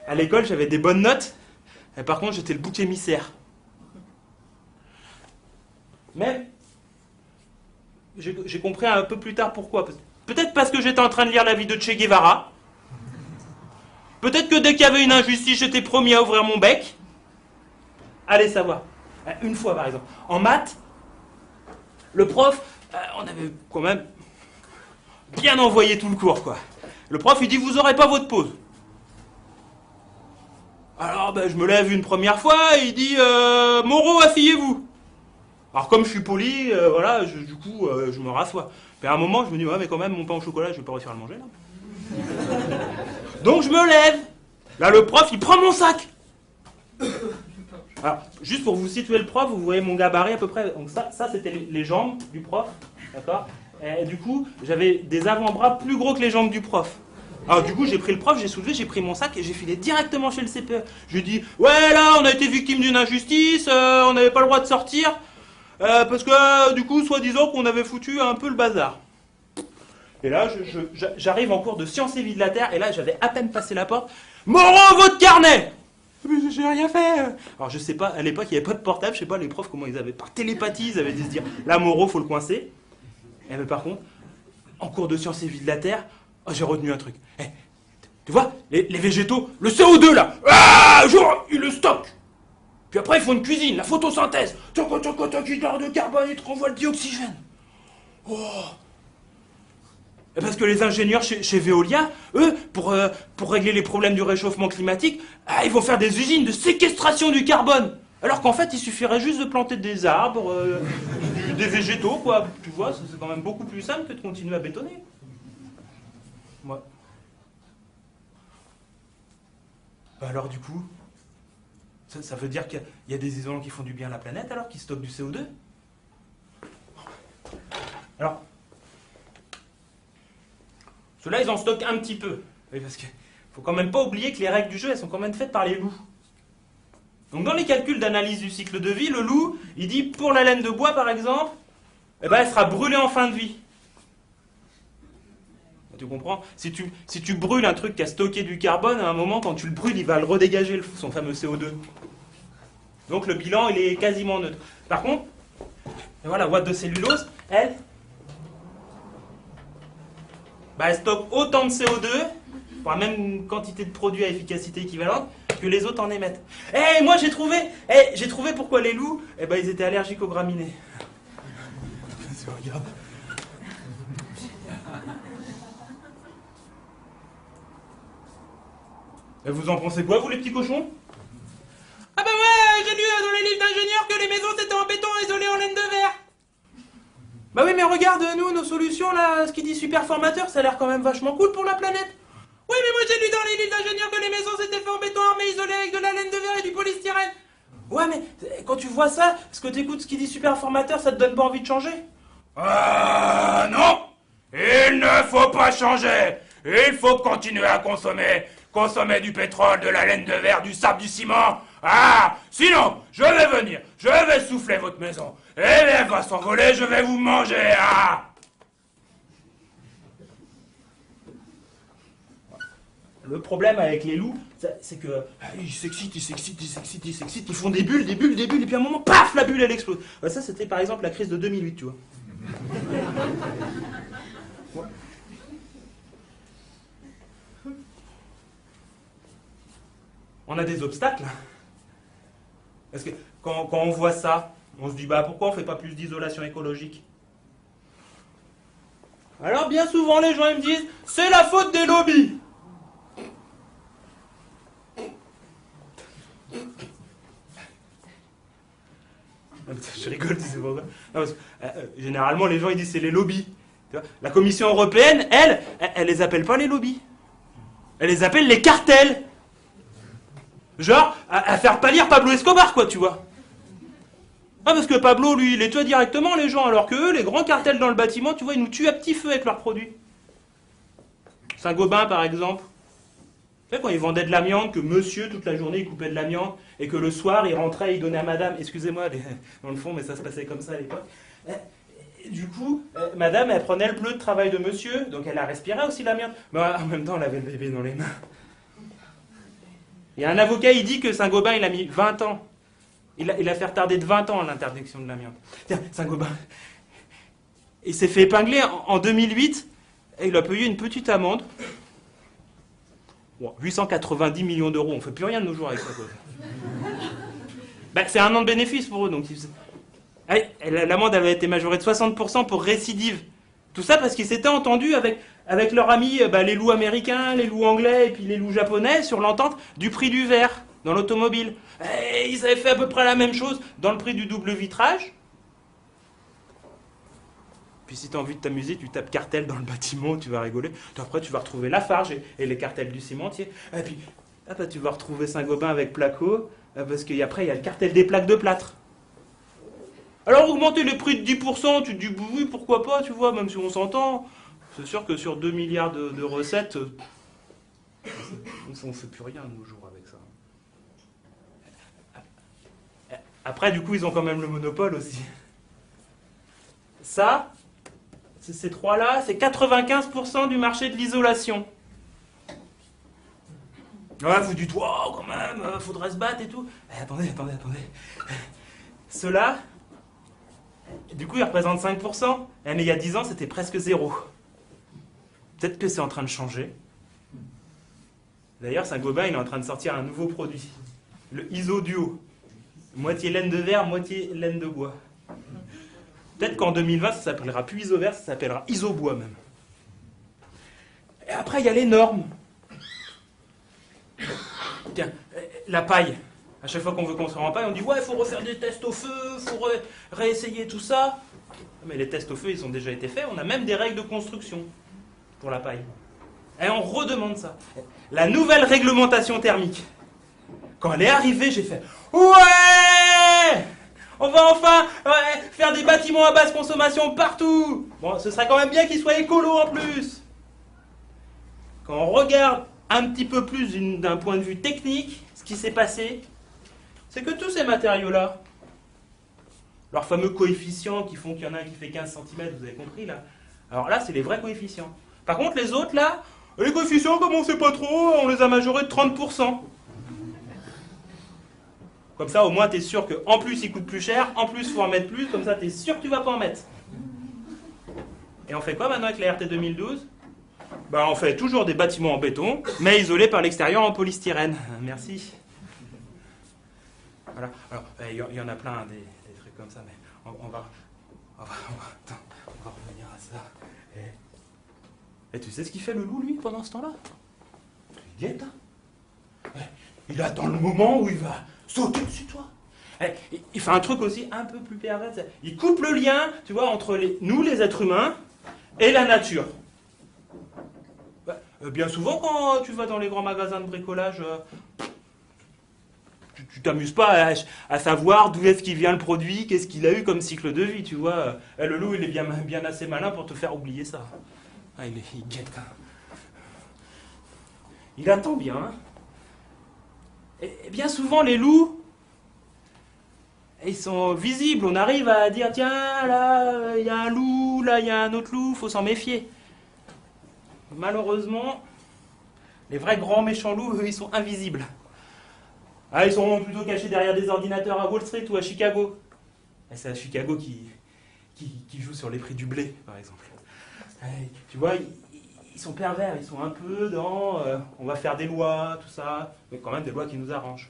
à l'école, j'avais des bonnes notes. Et par contre, j'étais le bouc émissaire. Mais j'ai compris un peu plus tard pourquoi. Peut-être parce que j'étais en train de lire la vie de Che Guevara. Peut-être que dès qu'il y avait une injustice, j'étais promis à ouvrir mon bec. Allez savoir. Une fois, par exemple, en maths, le prof, on avait quand même bien envoyé tout le cours, quoi. Le prof, il dit, vous n'aurez pas votre pause. Alors, je me lève une première fois, et il dit, Moreau, asseyez-vous. Alors, comme je suis poli, voilà, du coup, je me rassois. Puis à un moment, je me dis, ouais, mais quand même, mon pain au chocolat, je vais pas réussir à le manger, là. Donc, je me lève. Là, le prof, il prend mon sac. Alors, juste pour vous situer le prof, vous voyez mon gabarit à peu près. Donc ça c'était les jambes du prof, d'accord? Et du coup, j'avais des avant-bras plus gros que les jambes du prof. Alors du coup, j'ai pris le prof, j'ai soulevé, j'ai pris mon sac et j'ai filé directement chez le CPE. Je lui ai dit, ouais là, on a été victime d'une injustice, on n'avait pas le droit de sortir, parce que du coup, soi-disant qu'on avait foutu un peu le bazar. Et là, j'arrive en cours de sciences et vie de la Terre, et là, j'avais à peine passé la porte. Moreau, votre carnet! Mais j'ai rien fait. Alors je sais pas, à l'époque il n'y avait pas de portable, je sais pas les profs comment ils avaient, par télépathie ils avaient dû se dire, là Moreau faut le coincer. Et mais par contre, en cours de sciences et vie de la Terre, j'ai retenu un truc. Tu vois, les végétaux, le CO2 là, genre ils le stockent. Puis après ils font une cuisine, la photosynthèse. Quintard de carbone, ils te renvoient le dioxygène. Oh. Parce que les ingénieurs chez Veolia, eux, pour régler les problèmes du réchauffement climatique, ils vont faire des usines de séquestration du carbone. Alors qu'en fait, il suffirait juste de planter des arbres, des végétaux, quoi. Tu vois, c'est quand même beaucoup plus simple que de continuer à bétonner. Ouais. Alors du coup, ça veut dire qu'il y a des isolants qui font du bien à la planète, alors qui stockent du CO2 ? Alors... Ceux-là, ils en stockent un petit peu. Oui, parce qu'il faut quand même pas oublier que les règles du jeu, elles sont quand même faites par les loups. Donc dans les calculs d'analyse du cycle de vie, le loup, il dit pour la laine de bois, par exemple, elle sera brûlée en fin de vie. Tu comprends ? Si tu brûles un truc qui a stocké du carbone, à un moment, quand tu le brûles, il va le redégager, son fameux CO2. Donc le bilan, il est quasiment neutre. Par contre, la boîte de cellulose, elle stocke autant de CO2, pour la même quantité de produits à efficacité équivalente, que les autres en émettent. Moi j'ai trouvé pourquoi les loups, ils étaient allergiques aux graminées. Regarde. Et vous en pensez quoi, vous les petits cochons ? Ah ouais, j'ai lu dans les livres d'ingénieurs que les maisons c'était en béton isolé en laine de verre. Bah oui, mais regarde, nous, nos solutions, là, ce qui dit super formateur, ça a l'air quand même vachement cool pour la planète. Oui, mais moi j'ai lu dans les livres d'ingénieurs que les maisons c'était fait en béton armé isolé avec de la laine de verre et du polystyrène. Ouais, mais quand tu vois ça, est-ce que t'écoutes ce qui dit super formateur, ça te donne pas envie de changer ? Non ! Il ne faut pas changer. Il faut continuer à consommer du pétrole, de la laine de verre, du sable, du ciment. Sinon, je vais venir, je vais souffler votre maison. Et elle va s'envoler, je vais vous manger. Le problème avec les loups, c'est que ils s'excitent, ils font des bulles, et puis à un moment, paf, la bulle elle explose. Ça c'était par exemple la crise de 2008, tu vois. Ouais. On a des obstacles. Parce que quand on voit ça, on se dit pourquoi on fait pas plus d'isolation écologique ? Alors bien souvent les gens ils me disent c'est la faute des lobbies. Je rigole, tu sais pourquoi ? Non, parce que, généralement les gens ils disent c'est les lobbies. Tu vois, la Commission européenne, elle les appelle pas les lobbies. Elle les appelle les cartels. Genre, à faire pâlir Pablo Escobar, quoi, tu vois. Parce que Pablo, lui, il les tue directement, les gens, alors que eux, les grands cartels dans le bâtiment, tu vois, ils nous tuent à petit feu avec leurs produits. Saint-Gobain, par exemple. Tu sais, quand ils vendaient de l'amiante, que monsieur, toute la journée, il coupait de l'amiante, et que le soir, il rentrait, il donnait à madame, excusez-moi, dans le fond, mais ça se passait comme ça à l'époque. Du coup, madame, elle prenait le bleu de travail de monsieur, donc elle a respiré aussi l'amiante. Mais en même temps, elle avait le bébé dans les mains. Il y a un avocat, il dit que Saint-Gobain, il a mis 20 ans. Il a fait retarder de 20 ans l'interdiction de l'amiante. Tiens, Saint-Gobain, il s'est fait épingler en 2008, et il a payé une petite amende. Bon, 890 millions d'euros, on ne fait plus rien de nos jours avec ça, quoi. Ben, c'est un an de bénéfice pour eux, donc... L'amende avait été majorée de 60% pour récidive. Tout ça parce qu'ils s'étaient entendus avec leurs amis, les loups américains, les loups anglais et puis les loups japonais sur l'entente du prix du verre dans l'automobile. Et ils avaient fait à peu près la même chose dans le prix du double vitrage. Puis si tu as envie de t'amuser, tu tapes cartel dans le bâtiment, tu vas rigoler. Puis après, tu vas retrouver Lafarge et les cartels du cimentier. Et puis, tu vas retrouver Saint-Gobain avec Placo, parce qu'après, il y a le cartel des plaques de plâtre. Alors augmenter les prix de 10%, tu te dis oui, pourquoi pas, tu vois, même si on s'entend. C'est sûr que sur 2 milliards de recettes, on ne fait plus rien de nos jours avec ça. Après, du coup, ils ont quand même le monopole aussi. Ça, ces trois-là, c'est 95% du marché de l'isolation. Ouais, vous dites, wow, quand même, faudrait se battre et tout. Attendez. Ceux-là, du coup, ils représentent 5%. Mais il y a 10 ans, c'était presque 0. Peut-être que c'est en train de changer. D'ailleurs, Saint-Gobain, il est en train de sortir un nouveau produit. Le ISO Duo. Moitié laine de verre, moitié laine de bois. Peut-être qu'en 2020, ça s'appellera plus ISO verre, ça s'appellera ISO bois même. Et après, il y a les normes. Tiens, la paille. À chaque fois qu'on veut construire en paille, on dit ouais, il faut refaire des tests au feu, il faut réessayer tout ça. Mais les tests au feu, ils ont déjà été faits. On a même des règles de construction pour la paille. Et on redemande ça. La nouvelle réglementation thermique. Quand elle est arrivée, j'ai fait ouais, on va enfin faire des bâtiments à basse consommation partout. Bon, ce serait quand même bien qu'ils soient écolos en plus. Quand on regarde un petit peu plus d'un point de vue technique, ce qui s'est passé, c'est que tous ces matériaux-là, leurs fameux coefficients qui font qu'il y en a un qui fait 15 cm, vous avez compris là. Alors là, c'est les vrais coefficients. Par contre, les autres là, les coefficients, comme on ne sait pas trop, on les a majorés de 30%. Comme ça, au moins, tu es sûr qu'en plus, ils coûtent plus cher, en plus, il faut en mettre plus, comme ça, tu es sûr que tu vas pas en mettre. Et on fait quoi maintenant avec la RT 2012 ? On fait toujours des bâtiments en béton, mais isolés par l'extérieur en polystyrène. Merci. Voilà. Alors, il y en a plein, des trucs comme ça, mais on va revenir à ça. Et tu sais ce qu'il fait le loup, lui, pendant ce temps-là ? Il guette. Il attend le moment où il va sauter dessus toi. Il fait un truc aussi un peu plus pervers. Il coupe le lien, tu vois, entre nous, les êtres humains, et la nature. Bien souvent, quand tu vas dans les grands magasins de bricolage, tu t'amuses pas à savoir d'où est-ce qu'il vient le produit, qu'est-ce qu'il a eu comme cycle de vie, tu vois. Le loup, il est bien assez malin pour te faire oublier ça. Il guette. Il attend bien. Hein. Et bien souvent, les loups, ils sont visibles. On arrive à dire, tiens, là, il y a un loup, là, il y a un autre loup, il faut s'en méfier. Malheureusement, les vrais grands méchants loups, eux, ils sont invisibles. Ils sont plutôt cachés derrière des ordinateurs à Wall Street ou à Chicago. Et c'est à Chicago qui joue sur les prix du blé, par exemple. Tu vois, ils sont pervers, ils sont un peu dans on va faire des lois, tout ça, mais quand même des lois qui nous arrangent.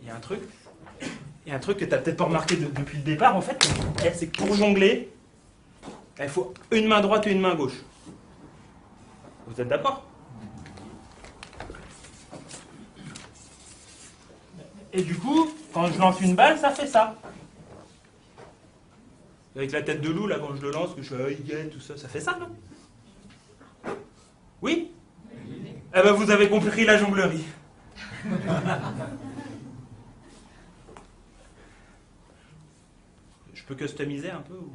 Il y a un truc que tu n'as peut-être pas remarqué depuis le départ, en fait, c'est que pour jongler, il faut une main droite et une main gauche. Vous êtes d'accord ? Et du coup, quand je lance une balle, ça fait ça. Avec la tête de loup, là, quand je le lance, que je fais tout ça, ça fait ça, non ? Oui ? Eh ben, vous avez compris la jonglerie. Je peux customiser un peu ou...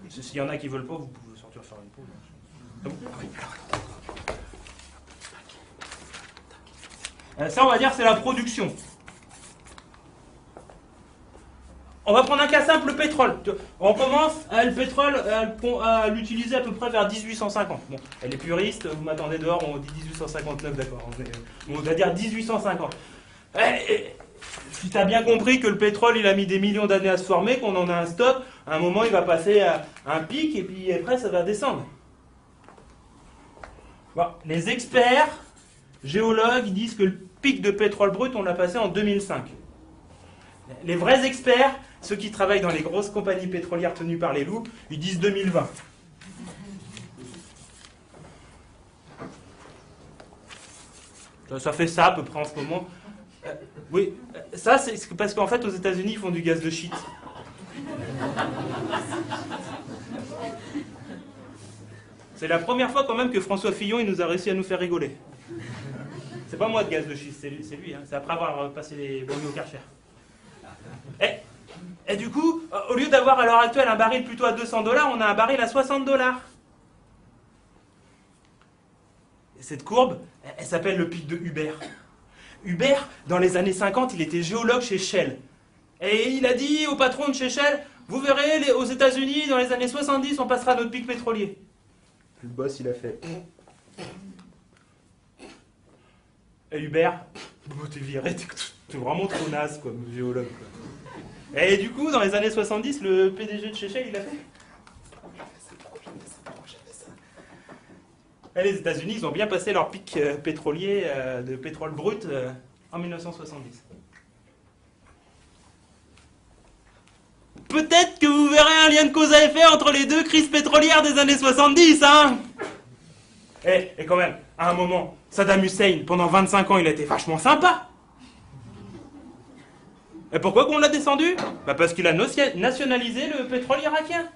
S'il y en a qui veulent pas, vous pouvez sortir faire une pause. Ah bon, oui, alors. Ça, on va dire, c'est la production. On va prendre un cas simple, le pétrole. On commence le pétrole à l'utiliser à peu près vers 1850. Bon, elle est puriste, vous m'attendez dehors, on dit 1859, d'accord. On va dire 1850. Si tu as bien compris que le pétrole, il a mis des millions d'années à se former, qu'on en a un stock, à un moment, il va passer à un pic, et puis après, ça va descendre. Bon, les experts, géologues, ils disent que le pic de pétrole brut, on l'a passé en 2005. Les vrais experts, ceux qui travaillent dans les grosses compagnies pétrolières tenues par les loups, ils disent 2020. Ça fait ça à peu près en ce moment. Oui, ça c'est parce qu'en fait aux États-Unis ils font du gaz de shit. C'est la première fois quand même que François Fillon il nous a réussi à nous faire rigoler. C'est pas moi de gaz de schiste, c'est lui. Hein. C'est après avoir passé les banlieues au Karcher. Et du coup, au lieu d'avoir à l'heure actuelle un baril plutôt à 200 $, on a un baril à 60 $. Et cette courbe, elle s'appelle le pic de Huber. Huber, dans les années 50, il était géologue chez Shell. Et il a dit au patron de chez Shell, vous verrez, aux États-Unis, dans les années 70, on passera notre pic pétrolier. Le boss, il a fait... Et Hubert, t'es viré, t'es vraiment trop naze comme géologue. Quoi. Et du coup, dans les années 70, le PDG de chez Shell, il a fait... Et les États-Unis, ils ont bien passé leur pic pétrolier de pétrole brut en 1970. Peut-être que vous verrez un lien de cause à effet entre les deux crises pétrolières des années 70, hein. Et quand même, à un moment, Saddam Hussein, pendant 25 ans, il a été vachement sympa. Et pourquoi qu'on l'a descendu? Parce qu'il a nationalisé le pétrole irakien.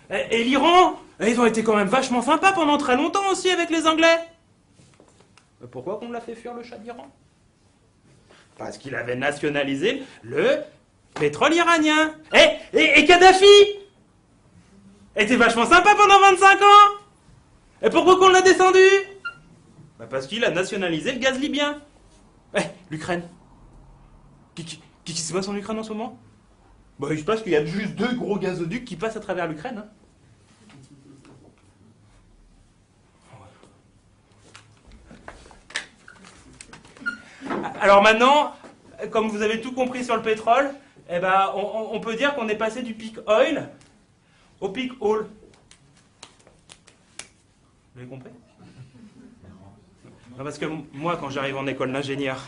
Et l'Iran, ils ont été quand même vachement sympas pendant très longtemps aussi avec les Anglais. Pourquoi qu'on l'a fait fuir le Shah d'Iran? Parce qu'il avait nationalisé le pétrole iranien. Et Kadhafi était vachement sympa pendant 25 ans. Et pourquoi qu'on l'a descendu? Parce qu'il a nationalisé le gaz libyen. L'Ukraine. Qui se passe en Ukraine en ce moment? Il se passe qu'il y a juste 2 gros gazoducs qui passent à travers l'Ukraine. Hein. Alors maintenant, comme vous avez tout compris sur le pétrole, on peut dire qu'on est passé du peak oil au peak oil. Vous avez compris? Non, parce que moi, quand j'arrive en école d'ingénieur,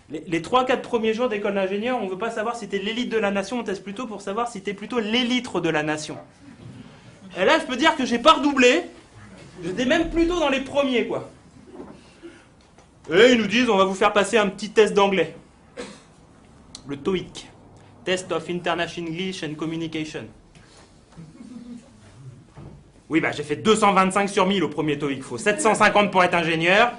les 3-4 premiers jours d'école d'ingénieur, on ne veut pas savoir si t'es l'élite de la nation, on teste plutôt pour savoir si t'es plutôt l'élître de la nation. Et là, je peux dire que j'ai pas redoublé, j'étais même plutôt dans les premiers, quoi. Et ils nous disent, on va vous faire passer un petit test d'anglais. Le TOEIC. Test of International English and Communication. Oui, j'ai fait 225 sur 1000 au premier TOEIC. Il faut 750 pour être ingénieur.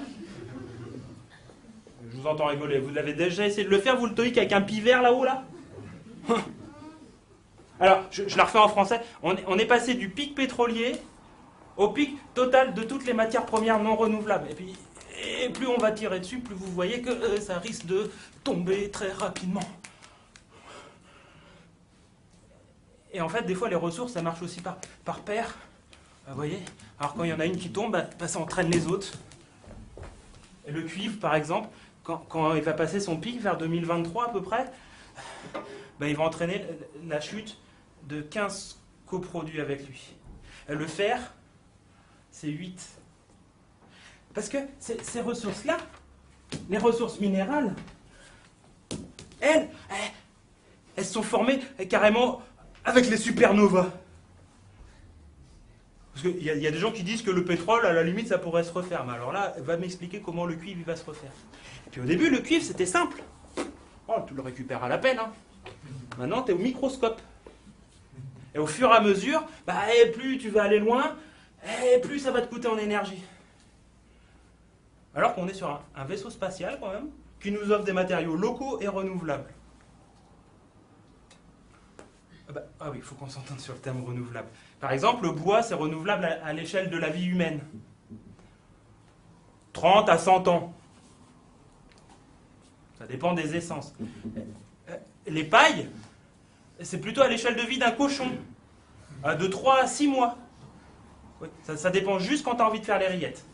Je vous entends rigoler. Vous l'avez déjà essayé de le faire, vous, le TOEIC, avec un pivert là-haut, là? Alors, je la refais en français. On est passé du pic pétrolier au pic total de toutes les matières premières non renouvelables. Et plus on va tirer dessus, plus vous voyez que ça risque de tomber très rapidement. Et en fait, des fois, les ressources, ça marche aussi par paire. Vous voyez? Alors, quand il y en a une qui tombe, ça entraîne les autres. Et le cuivre, par exemple, quand il va passer son pic vers 2023 à peu près, il va entraîner la chute de 15 coproduits avec lui. Et le fer, c'est 8. Parce que ces ressources-là, les ressources minérales, elles sont formées carrément avec les supernovas. Parce qu'il y a des gens qui disent que le pétrole, à la limite, ça pourrait se refaire. Mais alors là, va m'expliquer comment le cuivre va se refaire. Et puis au début, le cuivre, c'était simple. Tu le récupères à la peine. Hein. Maintenant, tu es au microscope. Et au fur et à mesure, plus tu vas aller loin, plus ça va te coûter en énergie. Alors qu'on est sur un vaisseau spatial, quand même, qui nous offre des matériaux locaux et renouvelables. Ah oui, il faut qu'on s'entende sur le terme renouvelable. Par exemple, le bois, c'est renouvelable à l'échelle de la vie humaine. 30 à 100 ans. Ça dépend des essences. Les pailles, c'est plutôt à l'échelle de vie d'un cochon. De 3 à 6 mois. Oui, ça dépend juste quand tu as envie de faire les rillettes.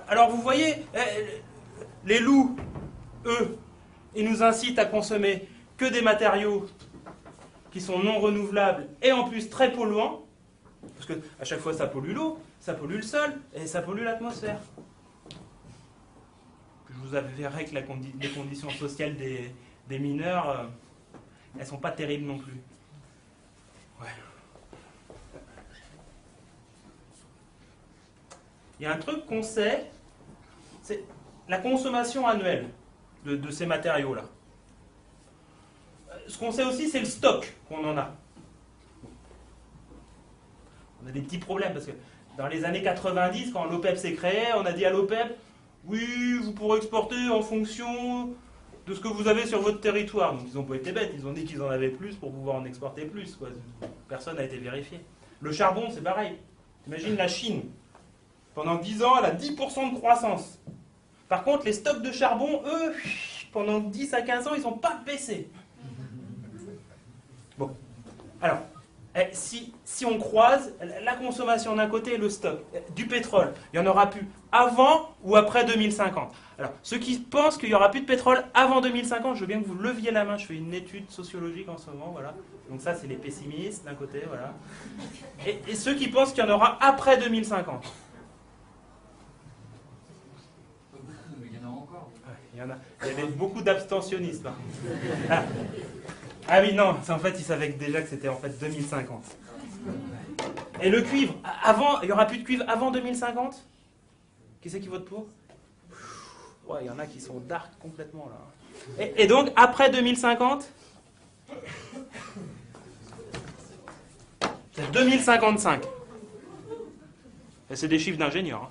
Alors vous voyez, les loups, eux, ils nous incitent à consommer que des matériaux qui sont non renouvelables et en plus très polluants, parce que à chaque fois ça pollue l'eau, ça pollue le sol et ça pollue l'atmosphère. Je vous avouerai que les conditions sociales des mineurs, elles sont pas terribles non plus. Ouais. Il y a un truc qu'on sait, c'est la consommation annuelle de ces matériaux-là. Ce qu'on sait aussi, c'est le stock qu'on en a. On a des petits problèmes, parce que dans les années 90, quand l'OPEP s'est créé, on a dit à l'OPEP, oui, vous pourrez exporter en fonction de ce que vous avez sur votre territoire. Donc ils n'ont pas été bêtes, ils ont dit qu'ils en avaient plus pour pouvoir en exporter plus, quoi. Personne n'a été vérifié. Le charbon, c'est pareil. Imagine la Chine. Pendant 10 ans, elle a 10% de croissance. Par contre, les stocks de charbon, eux, pendant 10 à 15 ans, ils n'ont pas baissé. Bon. Alors, si on croise la consommation d'un côté et le stock du pétrole, il n'y en aura plus avant ou après 2050. Alors, ceux qui pensent qu'il n'y aura plus de pétrole avant 2050, je veux bien que vous leviez la main. Je fais une étude sociologique en ce moment, voilà. Donc ça, c'est les pessimistes d'un côté, voilà. Et ceux qui pensent qu'il y en aura après 2050. Il y avait beaucoup d'abstentionnistes. Hein. Ah oui, non, en fait, ils savaient déjà que c'était en fait 2050. Et le cuivre, il n'y aura plus de cuivre avant 2050 ? Qui c'est qui vote pour ? Ouais, il y en a qui sont dark complètement là. Et donc, après 2050 ? C'est 2055. Et c'est des chiffres d'ingénieurs. Hein.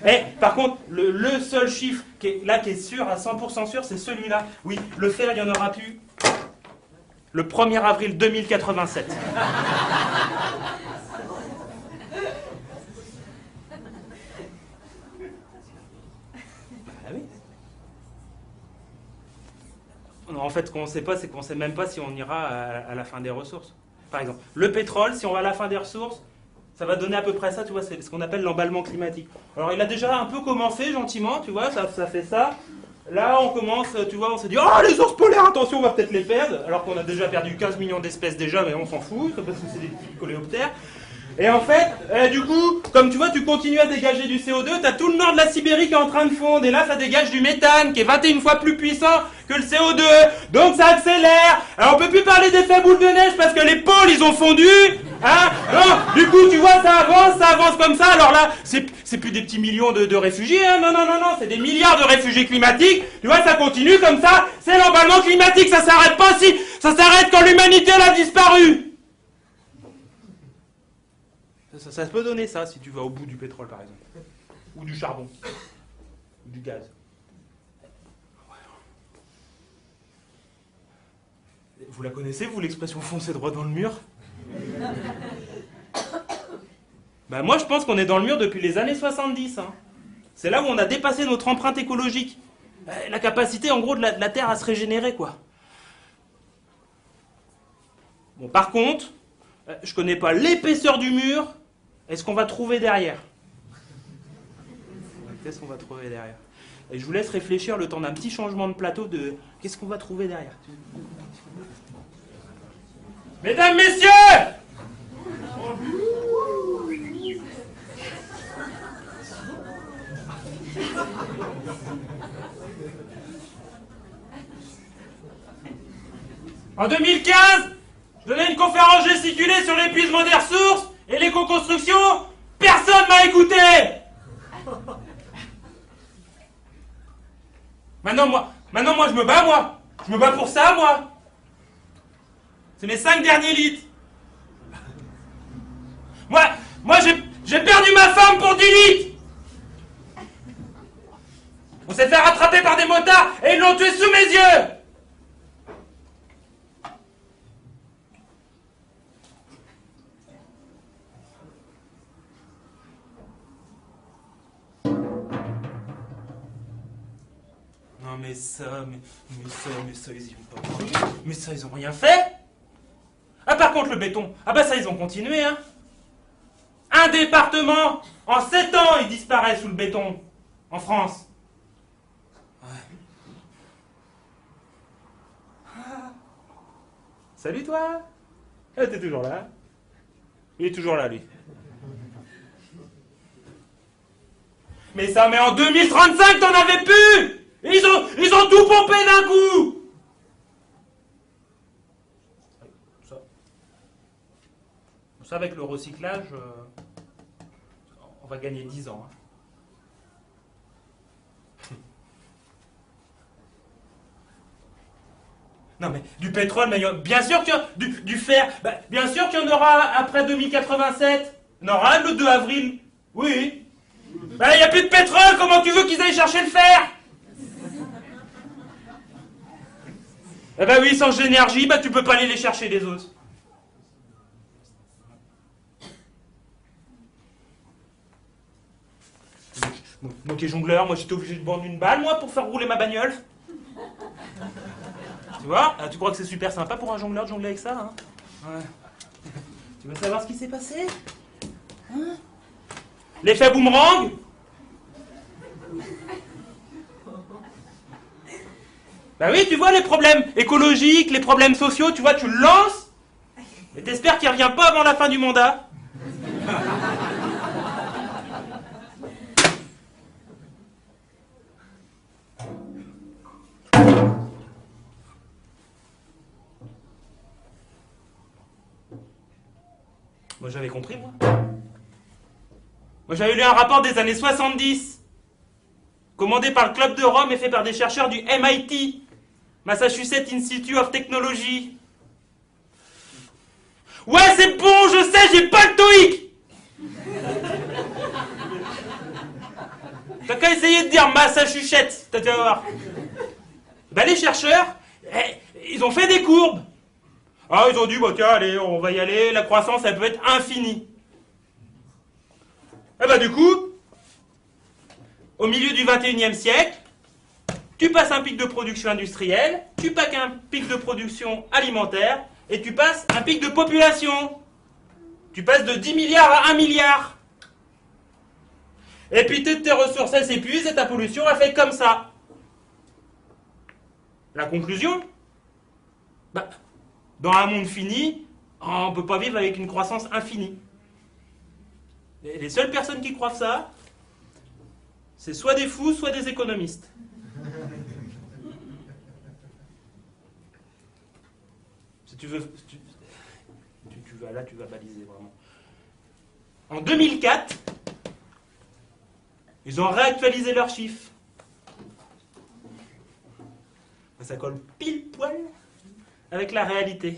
Et par contre, le seul chiffre qui est sûr, à 100% sûr, c'est celui-là. Oui, le fer, il n'y en aura plus le 1er avril 2087. Ah oui. Non, en fait, ce qu'on ne sait pas, c'est qu'on ne sait même pas si on ira à la fin des ressources. Par exemple, le pétrole, si on va à la fin des ressources, ça va donner à peu près ça, tu vois, c'est ce qu'on appelle l'emballement climatique. Alors il a déjà un peu commencé gentiment, tu vois, ça fait ça. Là on commence, tu vois, on se dit « Oh les ours polaires, attention, on va peut-être les perdre !» Alors qu'on a déjà perdu 15 millions d'espèces déjà, mais on s'en fout, c'est parce que c'est des petits coléoptères. Et en fait, du coup, comme tu vois, tu continues à dégager du CO2, t'as tout le nord de la Sibérie qui est en train de fondre, et là ça dégage du méthane, qui est 21 fois plus puissant que le CO2, donc ça accélère. Alors on peut plus parler d'effet boule de neige parce que les pôles ils ont fondu, hein. Non, du coup tu vois ça avance comme ça, alors là, c'est plus des petits millions de réfugiés, hein. Non, c'est des milliards de réfugiés climatiques, tu vois, ça continue comme ça, c'est l'emballement climatique, ça s'arrête pas si, ça s'arrête quand l'humanité elle a disparu. Ça peut donner ça si tu vas au bout du pétrole par exemple. Ou du charbon. Ou du gaz. Vous la connaissez, vous, l'expression foncer droit dans le mur ? Ben moi je pense qu'on est dans le mur depuis les années 70. Hein. C'est là où on a dépassé notre empreinte écologique. La capacité en gros de la Terre à se régénérer, quoi. Bon, par contre, je connais pas l'épaisseur du mur. Est-ce qu'on va trouver derrière ? Qu'est-ce qu'on va trouver derrière ? Et je vous laisse réfléchir le temps d'un petit changement de plateau de qu'est-ce qu'on va trouver derrière. Mesdames, messieurs ! En 2015, je donnais une conférence gesticulée sur l'épuisement des ressources et l'éco-construction, personne m'a écouté. Maintenant, moi, je me bats, moi. Je me bats pour ça, moi. C'est mes 5 derniers litres. Moi, j'ai perdu ma femme pour 10 litres. On s'est fait rattraper par des motards et ils l'ont tué sous mes yeux. mais ça, ils y ont pas cru. Mais ça, ils ont rien fait. Ah, par contre, le béton, ah bah ça, ils ont continué, hein. Un département, en 7 ans, il disparaît sous le béton, en France. Ouais. Ah. Salut, toi. Ah, t'es toujours là. Il est toujours là, lui. Mais ça, mais en 2035, t'en avais plus. Ils ont tout pompé d'un coup. Ça, avec le recyclage, on va gagner 10 ans. Hein. Non mais du pétrole, mais bien sûr qu'il y a du fer, bah, bien sûr qu'il y en aura après 2087. Il y en aura le 2 avril. Oui. Bah, il n'y a plus de pétrole, comment tu veux qu'ils aillent chercher le fer? Eh ben oui, sans énergie, bah tu peux pas aller les chercher les autres. Moi qui est jongleur, moi j'étais obligé de vendre une balle, moi, pour faire rouler ma bagnole. Tu vois? Tu crois que c'est super sympa pour un jongleur de jongler avec ça, hein? Ouais. Tu veux savoir ce qui s'est passé? Hein? L'effet boomerang? Bah oui, tu vois les problèmes écologiques, les problèmes sociaux, tu vois, tu le lances, et t'espères qu'il revient pas avant la fin du mandat. Moi j'avais compris, moi. Moi j'avais lu un rapport des années 70, commandé par le Club de Rome et fait par des chercheurs du MIT, Massachusetts Institute of Technology. Ouais, c'est bon, je sais, j'ai pas le TOEIC. T'as qu'à essayer de dire Massachusetts, tu vas voir. Ben les chercheurs, ils ont fait des courbes. Ah, ils ont dit, bah tiens, allez, on va y aller, la croissance, elle peut être infinie. Et bah du coup, au milieu du 21e siècle, tu passes un pic de production industrielle, tu passes un pic de production alimentaire, et tu passes un pic de population. Tu passes de 10 milliards à 1 milliard. Et puis toutes tes ressources, elles s'épuisent, et ta pollution, elle fait comme ça. La conclusion? Bah, dans un monde fini, on ne peut pas vivre avec une croissance infinie. Les seules personnes qui croient ça, c'est soit des fous, soit des économistes. Si tu veux... Là, tu vas baliser vraiment. En 2004, ils ont réactualisé leurs chiffres. Ça colle pile poil avec la réalité.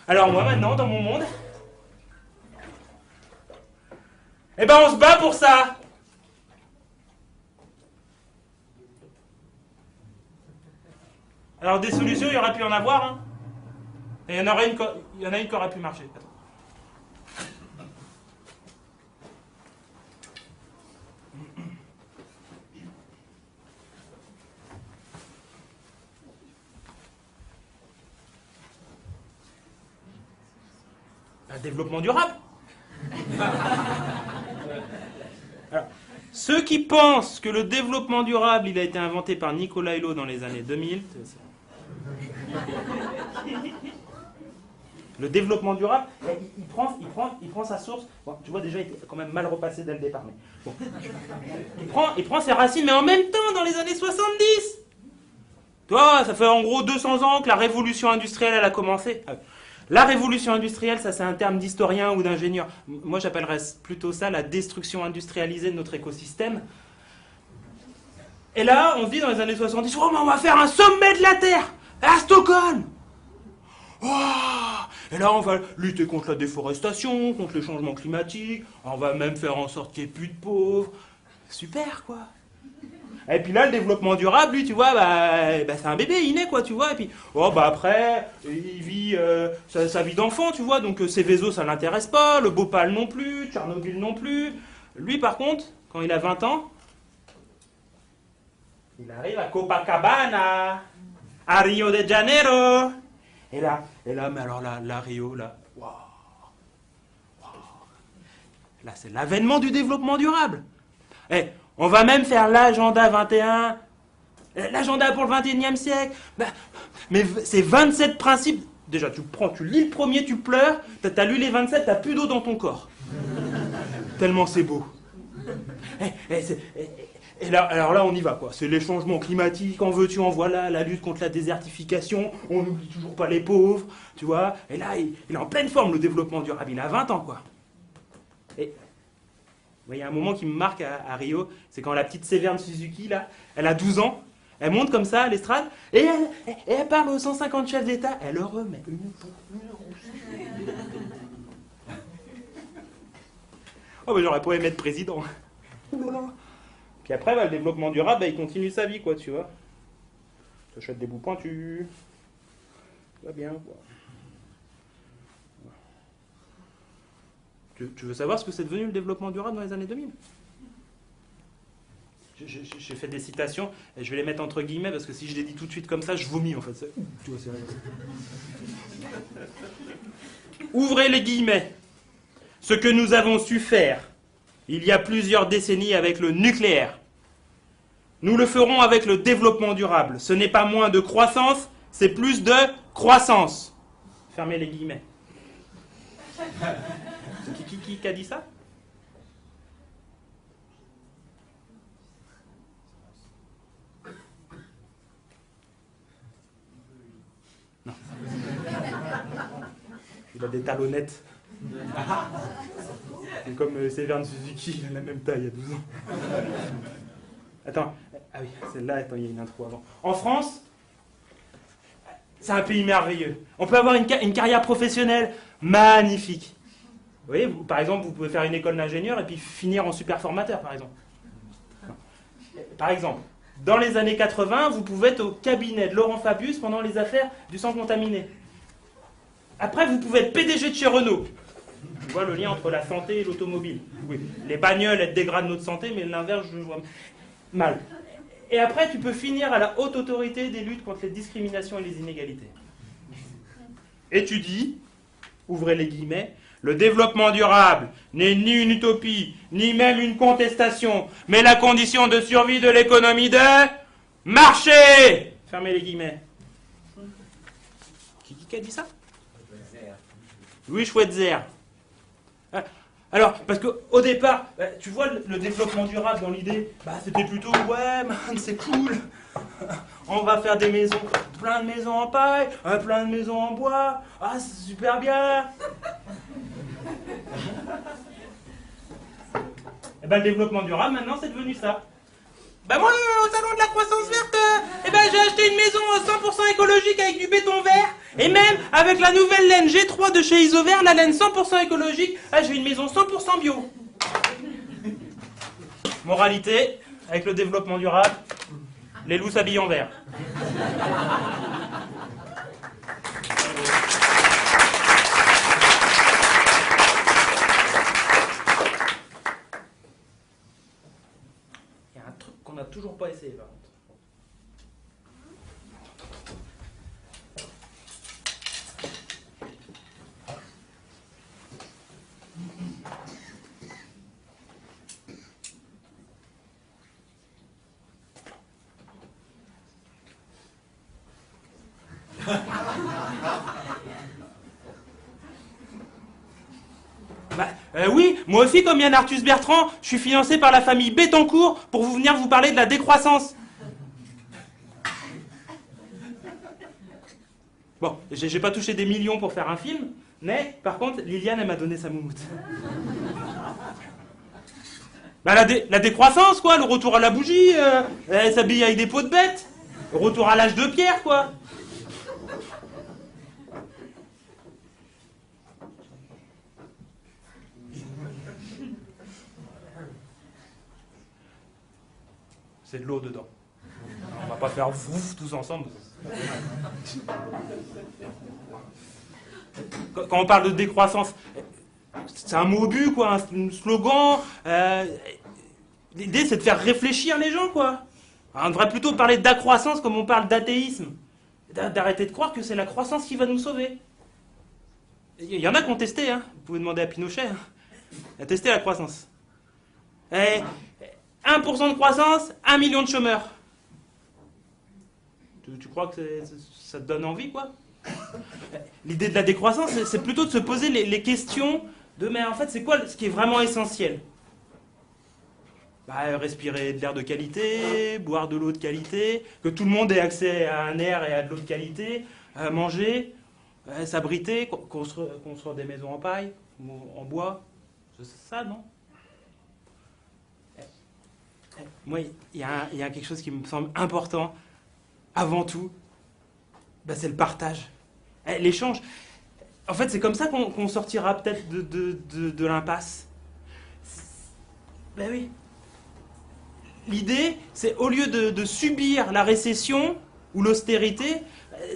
Alors moi maintenant, dans mon monde, eh ben on se bat pour ça. Alors des solutions, il y aurait pu en avoir, hein. Et il y en a une qui aurait pu marcher. Attends. Un développement durable. Alors, ceux qui pensent que le développement durable, il a été inventé par Nicolas Hulot dans les années 2000, le développement durable, il prend sa source. Bon, tu vois, déjà, il était quand même mal repassé dès le départ. Mais bon. Il prend ses racines, mais en même temps, dans les années 70. Toi, ça fait en gros 200 ans que la révolution industrielle, elle a commencé. La révolution industrielle, ça c'est un terme d'historien ou d'ingénieur. Moi, j'appellerais plutôt ça la destruction industrialisée de notre écosystème. Et là, on se dit dans les années 70, oh, mais on va faire un sommet de la Terre à Stockholm. Oh, et là, on va lutter contre la déforestation, contre le changement climatique. On va même faire en sorte qu'il n'y ait plus de pauvres. Super, quoi. Et puis là, le développement durable, lui, tu vois, c'est un bébé, il naît, quoi, tu vois. Et puis, après, il vit sa vie d'enfant, tu vois. Donc, ses vaisseaux, ça l'intéresse pas. Le Bhopal non plus, Tchernobyl non plus. Lui, par contre, quand il a 20 ans, Il arrive à Copacabana, à Rio de Janeiro. Et là, mais alors là Rio, là, waouh. Là, c'est l'avènement du développement durable. Eh, on va même faire l'agenda 21, l'agenda pour le 21e siècle. Mais c'est 27 principes. Déjà, tu lis le premier, tu pleures, t'as lu les 27, t'as plus d'eau dans ton corps. Tellement c'est beau. Et là, alors là, on y va, quoi. C'est les changements climatiques, en veux-tu, en voilà, la lutte contre la désertification, on n'oublie toujours pas les pauvres, tu vois. Et là, il est en pleine forme, le développement durable. Il a 20 ans, quoi. Et il y a un moment qui me marque à Rio, c'est quand la petite Séverne Suzuki, là, elle a 12 ans, elle monte comme ça à l'estrade, et elle parle aux 150 chefs d'État, elle leur remet une rousse. Oh, mais j'aurais pas aimé être président. Ouh là là. Puis après, le développement durable, il continue sa vie, quoi, tu vois. T'achètes des bouts pointus. Ça va bien, quoi. Tu veux savoir ce que c'est devenu le développement durable dans les années 2000 ? J'ai fait des citations, et je vais les mettre entre guillemets, parce que si je les dis tout de suite comme ça, je vomis, en fait. Tu vois, c'est vrai. Ouvrez les guillemets. Ce que nous avons su faire il y a plusieurs décennies avec le nucléaire, nous le ferons avec le développement durable. Ce n'est pas moins de croissance, c'est plus de croissance. Fermez les guillemets. Qui a dit ça ? Non. Il a des talonnettes. C'est comme Séverne Suzuki, il a la même taille il y a 12 ans. Attends, ah oui, celle-là, attends, il y a une intro avant. En France, c'est un pays merveilleux. On peut avoir une carrière professionnelle magnifique. Vous voyez, par exemple, vous pouvez faire une école d'ingénieur et puis finir en super formateur, par exemple. Par exemple, dans les années 80, vous pouvez être au cabinet de Laurent Fabius pendant les affaires du sang contaminé. Après, vous pouvez être PDG de chez Renault. Tu vois le lien entre la santé et l'automobile. Oui, les bagnoles, elles dégradent notre santé, mais l'inverse, je vois mal. Et après, tu peux finir à la haute autorité des luttes contre les discriminations et les inégalités. Et tu dis, ouvrez les guillemets, le développement durable n'est ni une utopie, ni même une contestation, mais la condition de survie de l'économie de marché. Fermez les guillemets. Qui a dit ça ? Louis Schweitzer. Alors, parce qu'au départ, tu vois, le développement durable dans l'idée, c'était plutôt, ouais, man, c'est cool. On va faire des maisons, plein de maisons en paille, plein de maisons en bois. Ah, c'est super bien. Et le développement durable, maintenant, c'est devenu ça. Moi, au salon de la croissance verte, j'ai acheté une maison 100% écologique avec du béton vert. Et même avec la nouvelle laine G3 de chez Isover, la laine 100% écologique, j'ai une maison 100% bio. Moralité, avec le développement durable, les loups s'habillent en vert. Il y a un truc qu'on n'a toujours pas essayé, par contre. Oui, moi aussi, comme Yann Arthus Bertrand, je suis financé par la famille Bettencourt pour venir vous parler de la décroissance. Bon, j'ai pas touché des millions pour faire un film, mais par contre, Liliane, elle m'a donné sa moumoute. La décroissance, quoi, le retour à la bougie, elle s'habille avec des peaux de bête, le retour à l'âge de pierre, quoi. C'est de l'eau dedans. On va pas faire vouf tous ensemble. Quand on parle de décroissance, c'est un mot bu, quoi, un slogan. L'idée, c'est de faire réfléchir les gens, quoi. On devrait plutôt parler d'accroissance comme on parle d'athéisme. D'arrêter de croire que c'est la croissance qui va nous sauver. Il y en a qui ont testé, hein. Vous pouvez demander à Pinochet. Hein. Il a testé la croissance. 1% de croissance, 1 million de chômeurs. Tu crois que ça te donne envie, quoi? L'idée de la décroissance, c'est plutôt de se poser les questions de mais en fait, c'est quoi ce qui est vraiment essentiel? Respirer de l'air de qualité, boire de l'eau de qualité, que tout le monde ait accès à un air et à de l'eau de qualité, manger, s'abriter, construire des maisons en paille, ou en bois. C'est ça, non? Moi, il y a quelque chose qui me semble important, avant tout, c'est le partage. L'échange. En fait, c'est comme ça qu'on sortira peut-être de l'impasse. Ben oui. L'idée, c'est au lieu de subir la récession ou l'austérité,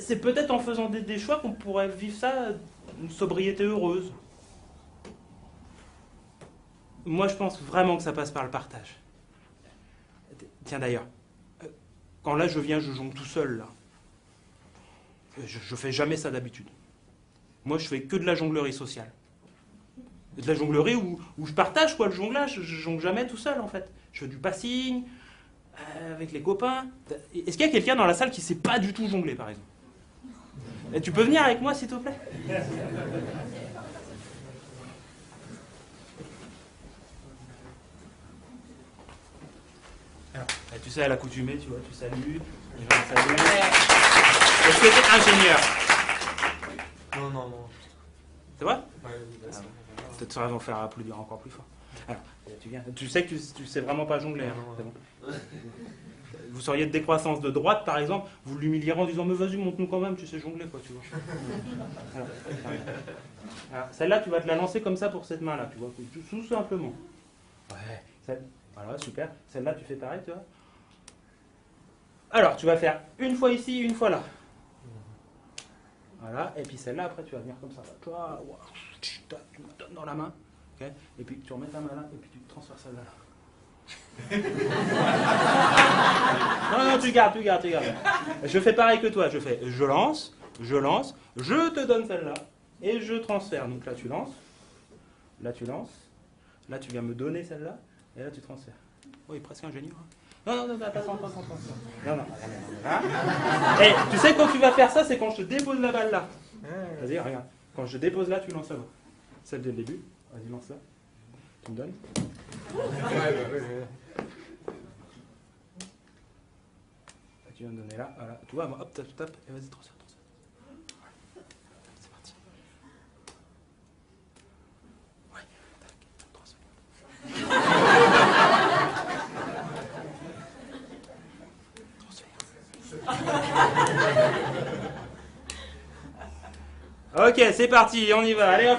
c'est peut-être en faisant des choix qu'on pourrait vivre ça, une sobriété heureuse. Moi, je pense vraiment que ça passe par le partage. Tiens d'ailleurs, quand là je viens, je jongle tout seul là. Je fais jamais ça d'habitude. Moi, je fais que de la jonglerie sociale. De la jonglerie où je partage quoi, le jonglage. Je jongle jamais tout seul en fait. Je fais du passing avec les copains. Est-ce qu'il y a quelqu'un dans la salle qui sait pas du tout jongler par exemple? Tu peux venir avec moi s'il te plaît? Alors, tu sais, à l'accoutumée, tu vois, tu salues, les gens te saluent. Est-ce que t'es ingénieur? Non. C'est vrai? Ouais, Peut-être ça va en faire applaudir encore plus fort. Alors, tu viens. Tu sais que tu sais vraiment pas jongler. Hein, c'est bon. Vous seriez de décroissance de droite, par exemple, vous l'humilierez en disant mais vas-y, montre-nous quand même, tu sais jongler, quoi, tu vois. Alors, celle-là, tu vas te la lancer comme ça pour cette main-là, tu vois, tout simplement. Ouais. Voilà, super. Celle-là, tu fais pareil, tu vois. Alors, tu vas faire une fois ici, une fois là. Voilà, et puis celle-là, après, tu vas venir comme ça. Toi, tu me donnes dans la main. Okay, et puis tu remets ta main là, et puis tu transfères celle-là. Non, tu gardes. Je fais pareil que toi. Je lance, je te donne celle-là, et je transfère. Donc là, tu lances, là, tu viens me donner celle-là, et là, tu transfères. Oui, presque ingénieux. Hein. Non, attends. Non. Et tu sais quand tu vas faire ça, c'est quand je te dépose la balle là. Vas-y, regarde. Quand je dépose là, tu lances là. Celle dès le début. Vas-y, lance là. Tu me donnes. Tu viens me donner là. Voilà. Tu vois, hop, tape, et vas-y, transfère. C'est parti. Ouais, tac, transfère. Ok, c'est parti, on y va. Allez hop.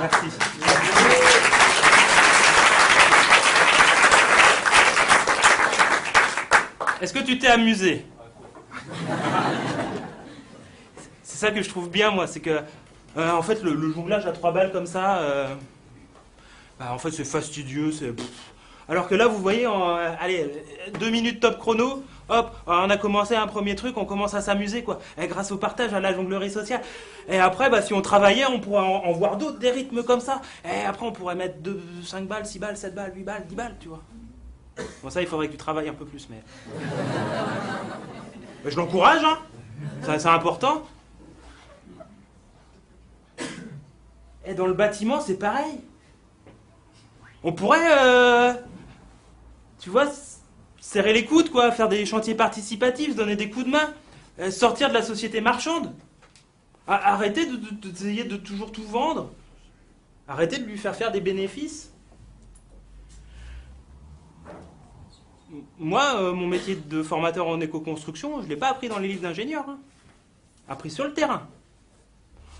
Merci. Est-ce que tu t'es amusé? C'est ça que je trouve bien, moi, c'est que, en fait, le jonglage à 3 balles comme ça, en fait, c'est fastidieux, Alors que là, vous voyez, allez, 2 minutes top chrono, hop, on a commencé un premier truc, on commence à s'amuser, quoi. Et grâce au partage, à la jonglerie sociale. Et après, si on travaillait, on pourrait en voir d'autres, des rythmes comme ça. Et après, on pourrait mettre 5 balles, 6 balles, 7 balles, 8 balles, 10 balles, tu vois. Bon, ça, il faudrait que tu travailles un peu plus, mais je l'encourage, hein. C'est important. Et dans le bâtiment, c'est pareil. On pourrait, tu vois, serrer les coudes, quoi, faire des chantiers participatifs, se donner des coups de main, sortir de la société marchande. Arrêter d'essayer de toujours tout vendre. Arrêter de lui faire des bénéfices. Moi, mon métier de formateur en éco-construction, je ne l'ai pas appris dans les livres d'ingénieurs. Hein. Appris sur le terrain.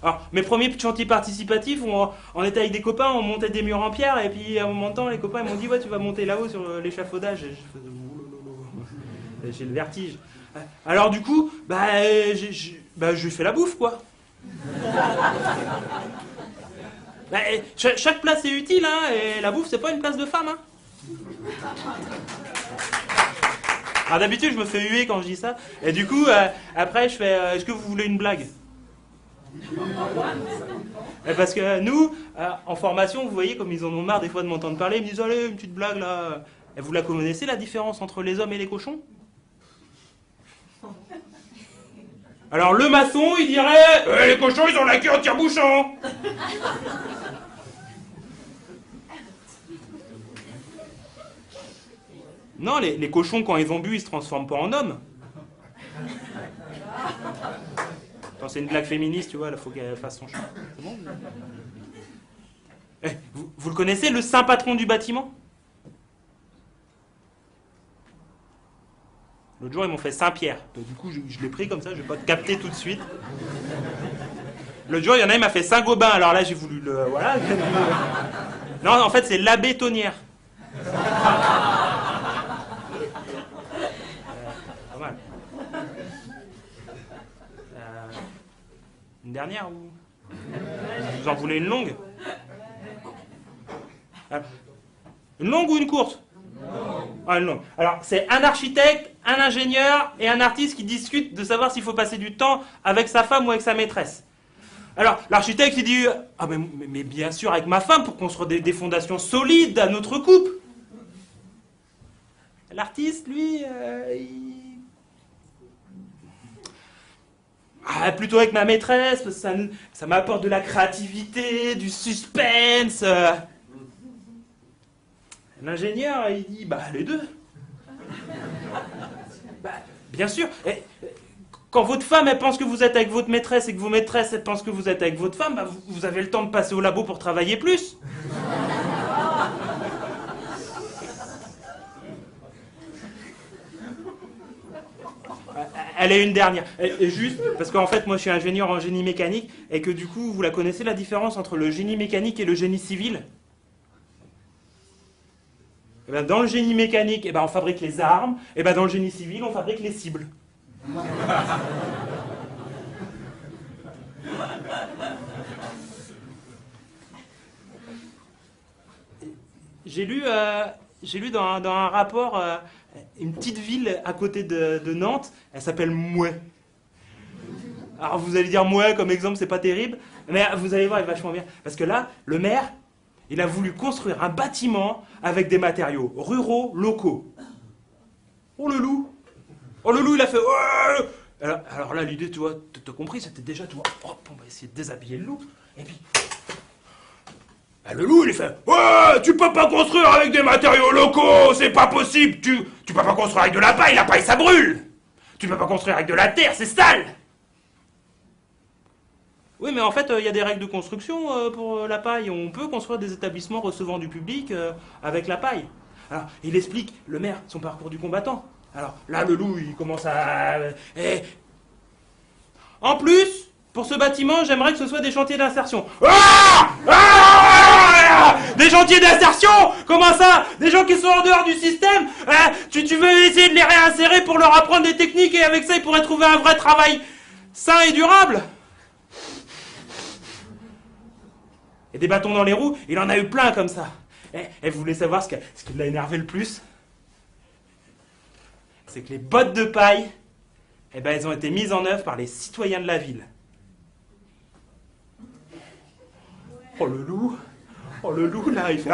Alors, mes premiers chantiers participatifs, on était avec des copains, on montait des murs en pierre, et puis à un moment de temps, les copains ils m'ont dit, ouais, tu vas monter là-haut sur l'échafaudage. Et je faisais, ouh, j'ai le vertige. Alors du coup, je lui fais la bouffe, quoi. Chaque place est utile, hein, et la bouffe, c'est pas une place de femme, hein. Alors d'habitude, je me fais huer quand je dis ça, et du coup, après, je fais, est-ce que vous voulez une blague? Parce que nous, en formation, vous voyez, comme ils en ont marre des fois de m'entendre parler, ils me disent, allez, une petite blague là. Et vous la connaissez, la différence entre les hommes et les cochons? Alors le maçon, il dirait, les cochons, ils ont la queue en tire-bouchon. Non, les cochons, quand ils ont bu, ils se transforment pas en hommes. Attends, c'est une blague féministe, tu vois, là, faut qu'elle fasse son choix. C'est bon? Vous le connaissez, le saint patron du bâtiment? L'autre jour, ils m'ont fait Saint-Pierre. Du coup, je l'ai pris comme ça, je vais pas te capter tout de suite. L'autre jour, il y en a, il m'a fait Saint-Gobain. Alors là, j'ai voulu le... Voilà. Non, en fait, c'est la bétonnière. Pas mal. Une dernière ou... Vous en voulez une longue? Une longue ou une courte? Ah, une longue. Alors, c'est un architecte, un ingénieur et un artiste qui discutent de savoir s'il faut passer du temps avec sa femme ou avec sa maîtresse. Alors, l'architecte, il dit, ah mais bien sûr, avec ma femme, pour construire des fondations solides à notre couple. L'artiste, lui, plutôt avec ma maîtresse, parce que ça m'apporte de la créativité, du suspense. L'ingénieur, il dit, les deux. Bien sûr. Quand votre femme, elle pense que vous êtes avec votre maîtresse et que vos maîtresses, elles pensent que vous êtes avec votre femme, vous avez le temps de passer au labo pour travailler plus. Elle est une dernière. Et juste, parce qu'en fait, moi, je suis ingénieur en génie mécanique, et que du coup, vous la connaissez, la différence entre le génie mécanique et le génie civil? Dans le génie mécanique, on fabrique les armes, et dans le génie civil, on fabrique les cibles. J'ai lu dans un rapport une petite ville à côté de Nantes, elle s'appelle Mouais. Alors vous allez dire Mouais comme exemple, c'est pas terrible, mais vous allez voir, elle est vachement bien. Parce que là, le maire, il a voulu construire un bâtiment avec des matériaux ruraux, locaux. Oh le loup, il a fait... Ouais. Alors là, l'idée, tu vois, t'as compris, c'était déjà, tu vois, hop, on va essayer de déshabiller le loup. Et puis... le loup, il fait, ouais, tu peux pas construire avec des matériaux locaux, c'est pas possible. Tu peux pas construire avec de la paille ça brûle. Tu peux pas construire avec de la terre, c'est sale. Oui, mais en fait, il y a des règles de construction pour la paille. On peut construire des établissements recevant du public avec la paille. Alors, il explique, le maire, son parcours du combattant. Alors, là, le loup, il commence à... En plus, pour ce bâtiment, j'aimerais que ce soit des chantiers d'insertion. Des chantiers d'insertion? Comment ça? Des gens qui sont en dehors du système? Tu veux essayer de les réinsérer pour leur apprendre des techniques et avec ça, ils pourraient trouver un vrai travail sain et durable? Et des bâtons dans les roues, il en a eu plein comme ça. Et vous voulez savoir ce qui l'a énervé le plus? C'est que les bottes de paille, elles ont été mises en œuvre par les citoyens de la ville. Oh le loup là, il fait...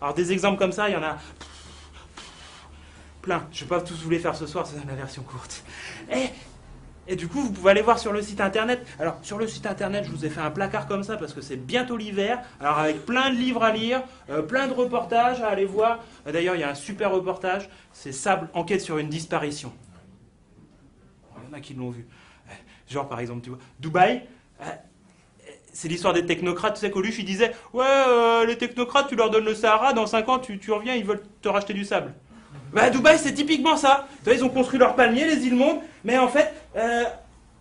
Alors des exemples comme ça, il y en a plein. Je ne vais pas tous vous les faire ce soir, c'est la version courte. Et du coup, vous pouvez aller voir sur le site internet. Alors, sur le site internet, je vous ai fait un placard comme ça parce que c'est bientôt l'hiver. Alors, avec plein de livres à lire, plein de reportages à aller voir. D'ailleurs, il y a un super reportage. C'est Sable, enquête sur une disparition. Il y en a qui l'ont vu. Genre, par exemple, tu vois, Dubaï, c'est l'histoire des technocrates. Tu sais, Coluche, il disait, ouais, les technocrates, tu leur donnes le Sahara, dans 5 ans, tu reviens, ils veulent te racheter du sable. Dubaï, c'est typiquement ça. Tu vois, ils ont construit leur palmier, les îles mondes, mais en fait,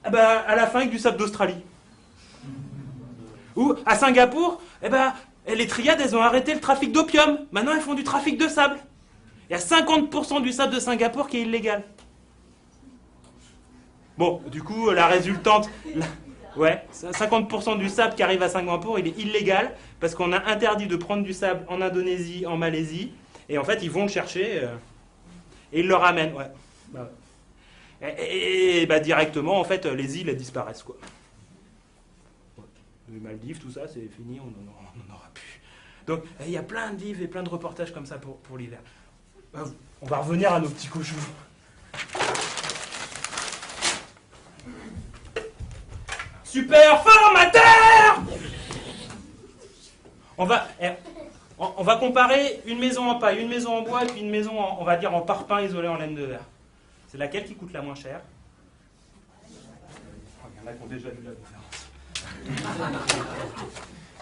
Ah bah, à la fin avec du sable d'Australie. Ou à Singapour, eh ben, les triades, elles ont arrêté le trafic d'opium. Maintenant, elles font du trafic de sable. Il y a 50% du sable de Singapour qui est illégal. Bon, du coup, la résultante... Ouais, 50% du sable qui arrive à Singapour, il est illégal parce qu'on a interdit de prendre du sable en Indonésie, en Malaisie. Et en fait, ils vont le chercher et ils le ramènent. Ouais. Bah, ouais. Et bah, directement, en fait, les îles, elles disparaissent, quoi. Les Maldives, tout ça, c'est fini, on n'en aura plus. Donc, il y a plein de livres et plein de reportages comme ça pour l'hiver. On va revenir à nos petits cochons. Super formateur! On va comparer une maison en paille, une maison en bois et puis une maison, on va dire, en parpaing isolé en laine de verre. C'est laquelle qui coûte la moins chère? Il y en a qui ont déjà vu la conférence.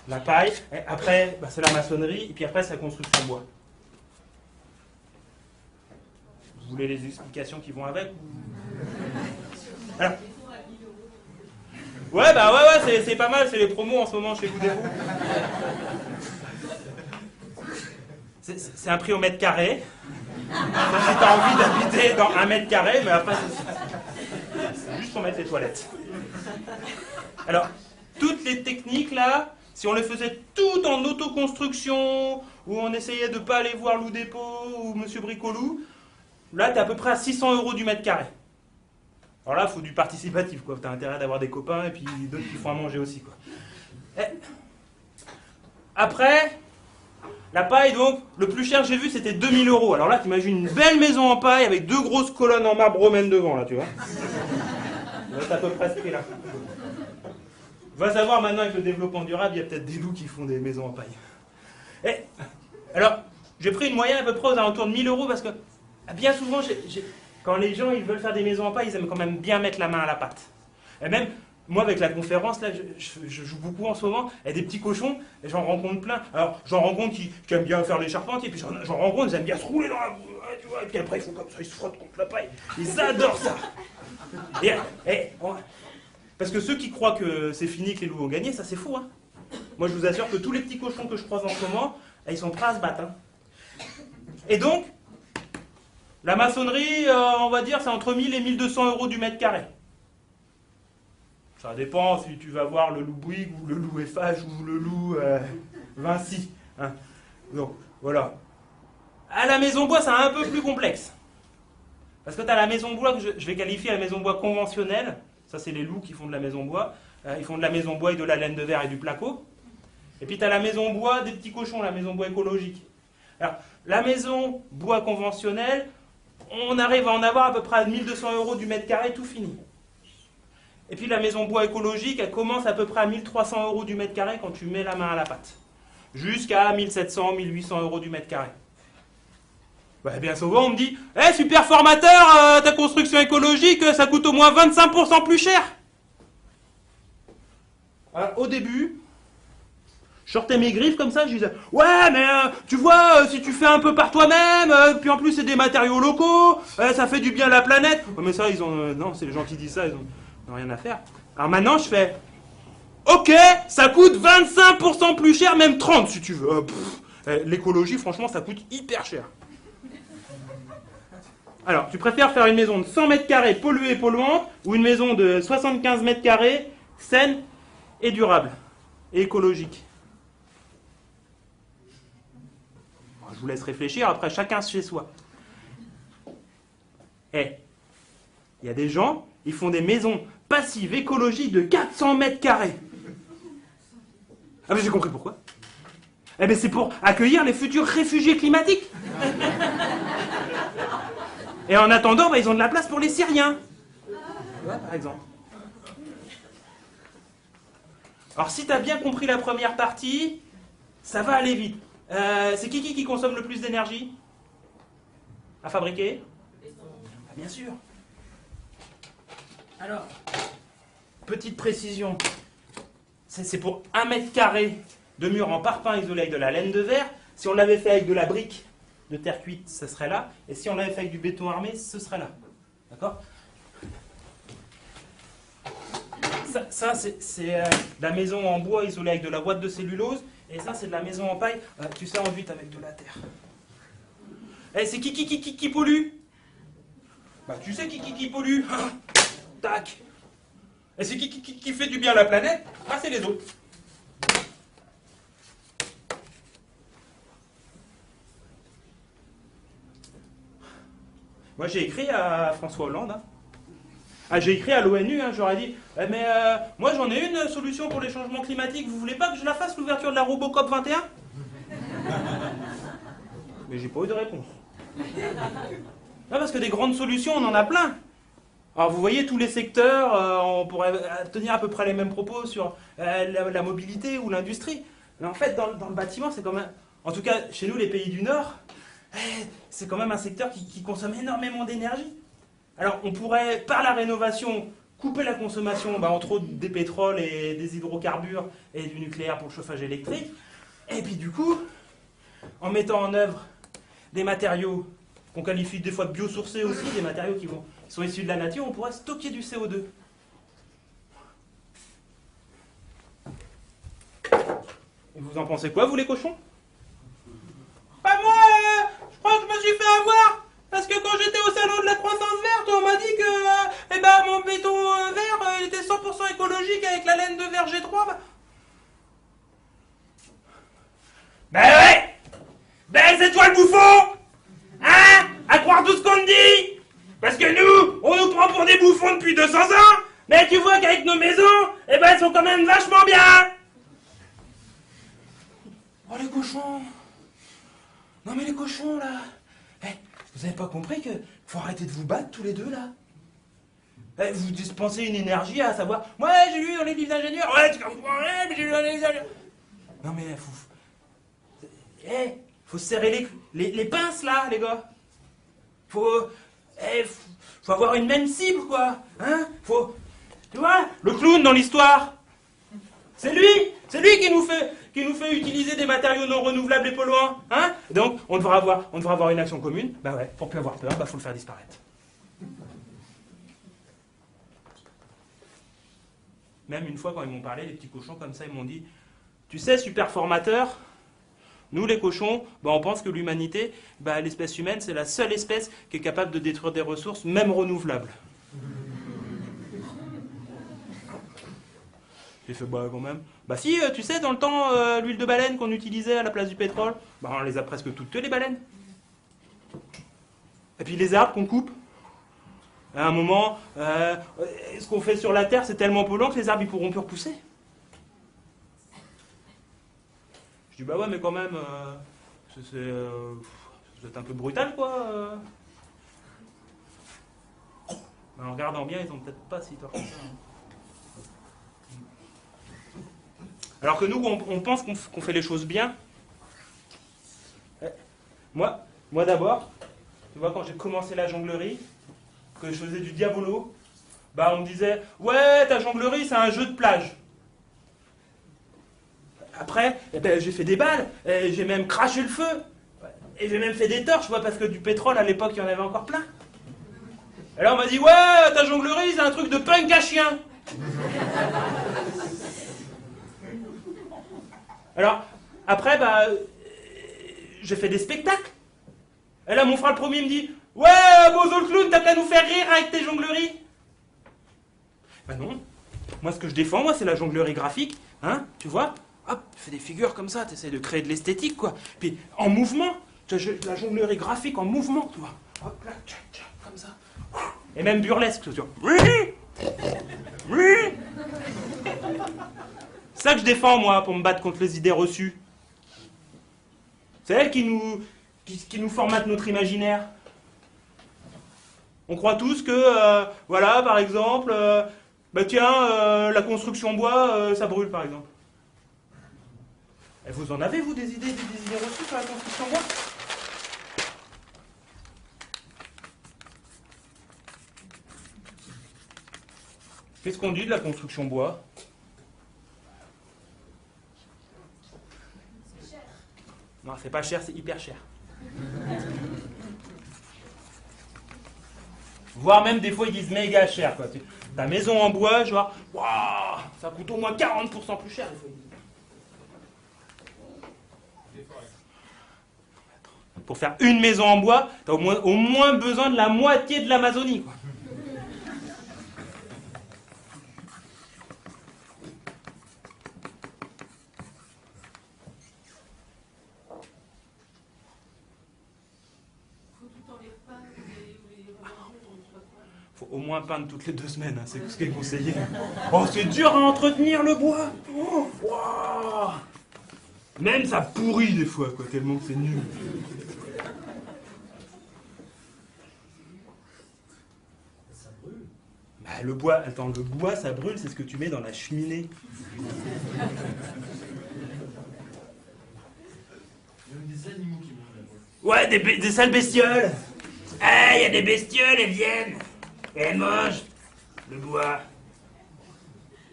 La paille, après, c'est la maçonnerie, et puis après, c'est la construction en bois. Vous voulez les explications qui vont avec? Alors, ouais, c'est pas mal, c'est les promos en ce moment chez Goudérou. C'est un prix au mètre carré. Si t'as envie d'habiter dans 1 mètre carré, mais après, c'est juste pour mettre les toilettes. Alors, toutes les techniques là, si on les faisait toutes en autoconstruction, ou on essayait de ne pas aller voir Loup Dépôt ou Monsieur Bricolou, là, t'es à peu près à 600 € du mètre carré. Alors là, il faut du participatif, quoi. T'as intérêt d'avoir des copains et puis d'autres qui font à manger aussi, quoi. Après, la paille, donc, le plus cher que j'ai vu, c'était 2000 €. Alors là, t'imagines une belle maison en paille avec 2 grosses colonnes en marbre romaine devant, là, tu vois. C'est à peu près ce prix-là. Va savoir maintenant, avec le développement durable, il y a peut-être des loups qui font des maisons en paille. Alors, j'ai pris une moyenne à peu près aux alentours de 1000 € parce que, bien souvent, quand les gens ils veulent faire des maisons en paille, ils aiment quand même bien mettre la main à la pâte. Et même, moi avec la conférence, là, je joue beaucoup en ce moment, et des petits cochons, et j'en rencontre plein. Alors, j'en rencontre qui aiment bien faire les charpentiers, puis j'en rencontre, ils aiment bien se rouler dans la boue, tu vois, et puis après ils font comme ça, ils se frottent contre la paille. Ils adorent ça. Parce que ceux qui croient que c'est fini, que les loups ont gagné, ça c'est faux. Hein. Moi je vous assure que tous les petits cochons que je croise en ce moment, ils sont prêts à se battre. Hein. Et donc, la maçonnerie, on va dire, c'est entre 1000 et 1200 € du mètre carré. Ça dépend si tu vas voir le loup Bouygues ou le loup FH ou le loup Vinci. Hein. Donc, voilà. À la maison bois, c'est un peu plus complexe. Parce que tu as la maison bois que je vais qualifier la maison bois conventionnelle. Ça, c'est les loups qui font de la maison bois. Ils font de la maison bois et de la laine de verre et du placo. Et puis tu as la maison bois des petits cochons, la maison bois écologique. Alors, la maison bois conventionnelle, on arrive à en avoir à peu près à 1200 € du mètre carré, tout fini. Et puis la maison bois écologique, elle commence à peu près à 1300 € du mètre carré quand tu mets la main à la pâte. Jusqu'à 1700, 1800 € du mètre carré. Bah, bien souvent, on me dit « super formateur, ta construction écologique, ça coûte au moins 25% plus cher !» Alors, au début, je sortais mes griffes comme ça, je disais « Ouais, mais tu vois, si tu fais un peu par toi-même, puis en plus c'est des matériaux locaux, ça fait du bien à la planète. » Ouais, mais ça, ils ont... non, c'est les gens qui disent ça, ils n'ont rien à faire. Alors maintenant, je fais « Ok, ça coûte 25% plus cher, même 30% si tu veux. L'écologie, franchement, ça coûte hyper cher. » Alors, tu préfères faire une maison de 100 mètres carrés polluée et polluante ou une maison de 75 mètres carrés saine et durable et écologique? Je vous laisse réfléchir, après chacun chez soi. Il y a des gens, ils font des maisons passives écologiques de 400 mètres carrés. Ah mais j'ai compris pourquoi. C'est pour accueillir les futurs réfugiés climatiques. Et en attendant, ils ont de la place pour les Syriens. Ouais, par exemple. Alors si tu as bien compris la première partie, ça va aller vite. C'est qui consomme le plus d'énergie à fabriquer? Bien sûr. Alors, petite précision. C'est pour 1 mètre carré de mur en parpaing isolé avec de la laine de verre. Si on l'avait fait avec de la brique de terre cuite, ce serait là. Et si on l'avait fait avec du béton armé, ce serait là. D'accord? Ça c'est la maison en bois isolée avec de la boîte de cellulose. Et ça, c'est de la maison en paille, tu sais, enduite avec de la terre. Eh, c'est qui pollue? Bah, tu sais qui pollue. Tac. Et c'est qui fait du bien à la planète? Ah, c'est les autres. Moi, j'ai écrit à François Hollande. Hein. Ah, j'ai écrit à l'ONU, hein, j'aurais dit, mais moi j'en ai une solution pour les changements climatiques, vous voulez pas que je la fasse l'ouverture de la Robocop 21? Mais j'ai pas eu de réponse. Non, parce que des grandes solutions, on en a plein. Alors vous voyez, tous les secteurs, on pourrait tenir à peu près les mêmes propos sur la mobilité ou l'industrie. Mais en fait, dans le bâtiment, c'est quand même, en tout cas chez nous, les pays du Nord, c'est quand même un secteur qui consomme énormément d'énergie. Alors, on pourrait, par la rénovation, couper la consommation, entre autres des pétroles et des hydrocarbures et du nucléaire pour le chauffage électrique. Et puis du coup, en mettant en œuvre des matériaux qu'on qualifie des fois de biosourcés aussi, des matériaux qui sont issus de la nature, on pourrait stocker du CO2. Et vous en pensez quoi, vous les cochons? Pas moi, je crois que je me suis fait avoir. Parce que quand j'étais au salon de la croissance verte, on m'a dit que mon béton vert il était 100% écologique avec la laine de verre G3. Ben ouais! Ben c'est toi le bouffon! Hein? À croire tout ce qu'on te dit! Parce que nous, on nous prend pour des bouffons depuis 200 ans, mais tu vois qu'avec nos maisons, elles sont quand même vachement bien! Oh les cochons! Non mais les cochons là! Vous avez pas compris que faut arrêter de vous battre tous les deux là? Vous dispensez une énergie à savoir, ouais j'ai lu dans les livres d'ingénieurs, ouais tu comprends rien, mais j'ai lu dans les livres d'ingénieurs. Non mais faut se serrer les pinces là les gars. Faut avoir une même cible quoi. Hein? Tu vois, le clown dans l'histoire, c'est lui qui nous fait utiliser des matériaux non renouvelables et polluants, hein? Donc, on devra avoir une action commune. Bah ouais, pour plus avoir peur, faut le faire disparaître. Même une fois, quand ils m'ont parlé, les petits cochons comme ça, ils m'ont dit, tu sais, super formateur, nous les cochons, on pense que l'humanité, l'espèce humaine, c'est la seule espèce qui est capable de détruire des ressources, même renouvelables. J'ai fait, quand même. Si, tu sais, dans le temps, l'huile de baleine qu'on utilisait à la place du pétrole, on les a presque toutes tuées, les baleines. Et puis les arbres qu'on coupe. À un moment, ce qu'on fait sur la Terre, c'est tellement polluant que les arbres, ils pourront plus repousser. Je dis, ouais, mais quand même, c'est un peu brutal, quoi. En regardant bien, ils ont peut-être pas si tort que ça. Alors que nous, on pense qu'on fait les choses bien. Moi d'abord, tu vois, quand j'ai commencé la jonglerie, que je faisais du diabolo, on me disait, ouais, ta jonglerie, c'est un jeu de plage. Après, j'ai fait des balles, et j'ai même craché le feu. Et j'ai même fait des torches, parce que du pétrole, à l'époque, il y en avait encore plein. Alors on m'a dit, ouais, ta jonglerie, c'est un truc de punk à chien. Alors, après, j'ai fait des spectacles. Et là, mon frère le premier me dit, ouais, Bozo le clown, t'as qu'à nous faire rire avec tes jongleries. Non. Moi, ce que je défends, c'est la jonglerie graphique. Hein, tu vois? Hop, tu fais des figures comme ça, tu essaies de créer de l'esthétique, quoi. Puis, en mouvement, la jonglerie graphique en mouvement, tu vois. Hop, là, comme ça. Et même burlesque, tu vois. Oui. C'est ça que je défends, moi, pour me battre contre les idées reçues. C'est elles qui nous formatent notre imaginaire. On croit tous que, par exemple, la construction bois, ça brûle, par exemple. Et vous en avez, vous, des idées reçues sur la construction bois? Qu'est-ce qu'on dit de la construction bois? Non, c'est pas cher, c'est hyper cher. Voire même des fois ils disent méga cher, quoi. Ta maison en bois, genre, waouh, Ça coûte au moins 40% plus cher, les foyers. Pour faire une maison en bois, tu as au moins besoin de la moitié de l'Amazonie, quoi. Faut au moins peindre toutes les 2 semaines, hein, c'est ce qui est conseillé. Oh, c'est dur à entretenir le bois. Oh, wow. Même ça pourrit des fois, quoi, tellement que c'est nul. Ça brûle. Bah, le bois, attends, le bois, ça brûle, c'est ce que tu mets dans la cheminée. Il y a même des animaux qui mangent la bois. Ouais, des sales bestioles. Ah, il y a des bestioles, elles viennent. Et elles mangent le bois.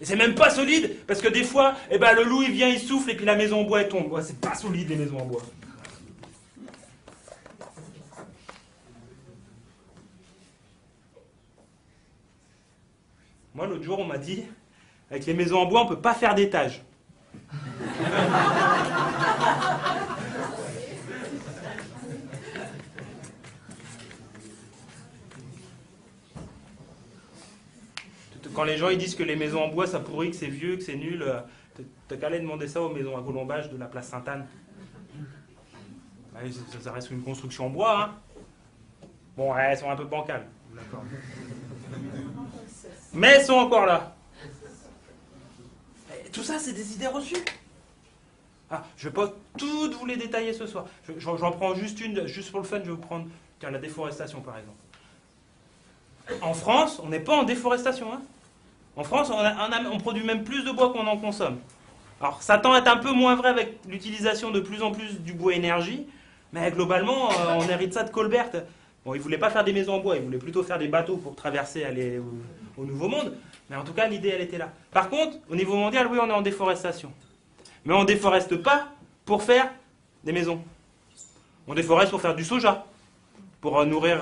Et c'est même pas solide, parce que des fois, eh ben, le loup, il vient, il souffle, et puis la maison en bois, elle tombe. Ouais, c'est pas solide, les maisons en bois. Moi, l'autre jour, on m'a dit, avec les maisons en bois, on peut pas faire d'étage. Quand les gens ils disent que les maisons en bois ça pourrit, que c'est vieux, que c'est nul, t'as qu'à aller demander ça aux maisons à Colombage de la place Sainte-Anne. Ouais, ça reste une construction en bois, hein. Bon, ouais, elles sont un peu bancales, d'accord. Mais elles sont encore là. Et tout ça, c'est des idées reçues. Ah, je vais pas toutes vous les détailler ce soir. J'en prends juste une, juste pour le fun, je vais vous prendre tiens, la déforestation par exemple. En France, on n'est pas en déforestation, hein. En France, on produit même plus de bois qu'on en consomme. Alors, ça tend à être un peu moins vrai avec l'utilisation de plus en plus du bois énergie, mais globalement, on hérite ça de Colbert. Bon, il ne voulait pas faire des maisons en bois, il voulait plutôt faire des bateaux pour traverser, aller au Nouveau Monde, mais en tout cas, l'idée, elle était là. Par contre, au niveau mondial, oui, on est en déforestation. Mais on ne déforeste pas pour faire des maisons. On déforeste pour faire du soja, pour nourrir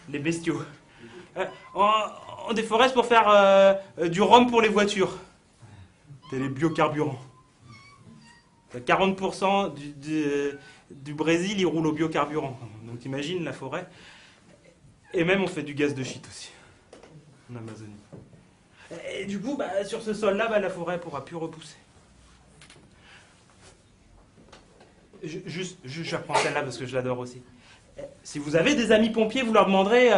les bestiaux. On déforeste pour faire du rhum pour les voitures. C'est les biocarburants. 40% du Brésil, ils roulent au biocarburant. Donc t'imagines la forêt. Et même on fait du gaz de shit aussi, en Amazonie. Et du coup, bah, sur ce sol-là, bah, la forêt ne pourra plus repousser. J'apprends celle-là parce que je l'adore aussi. Si vous avez des amis pompiers, vous leur demanderez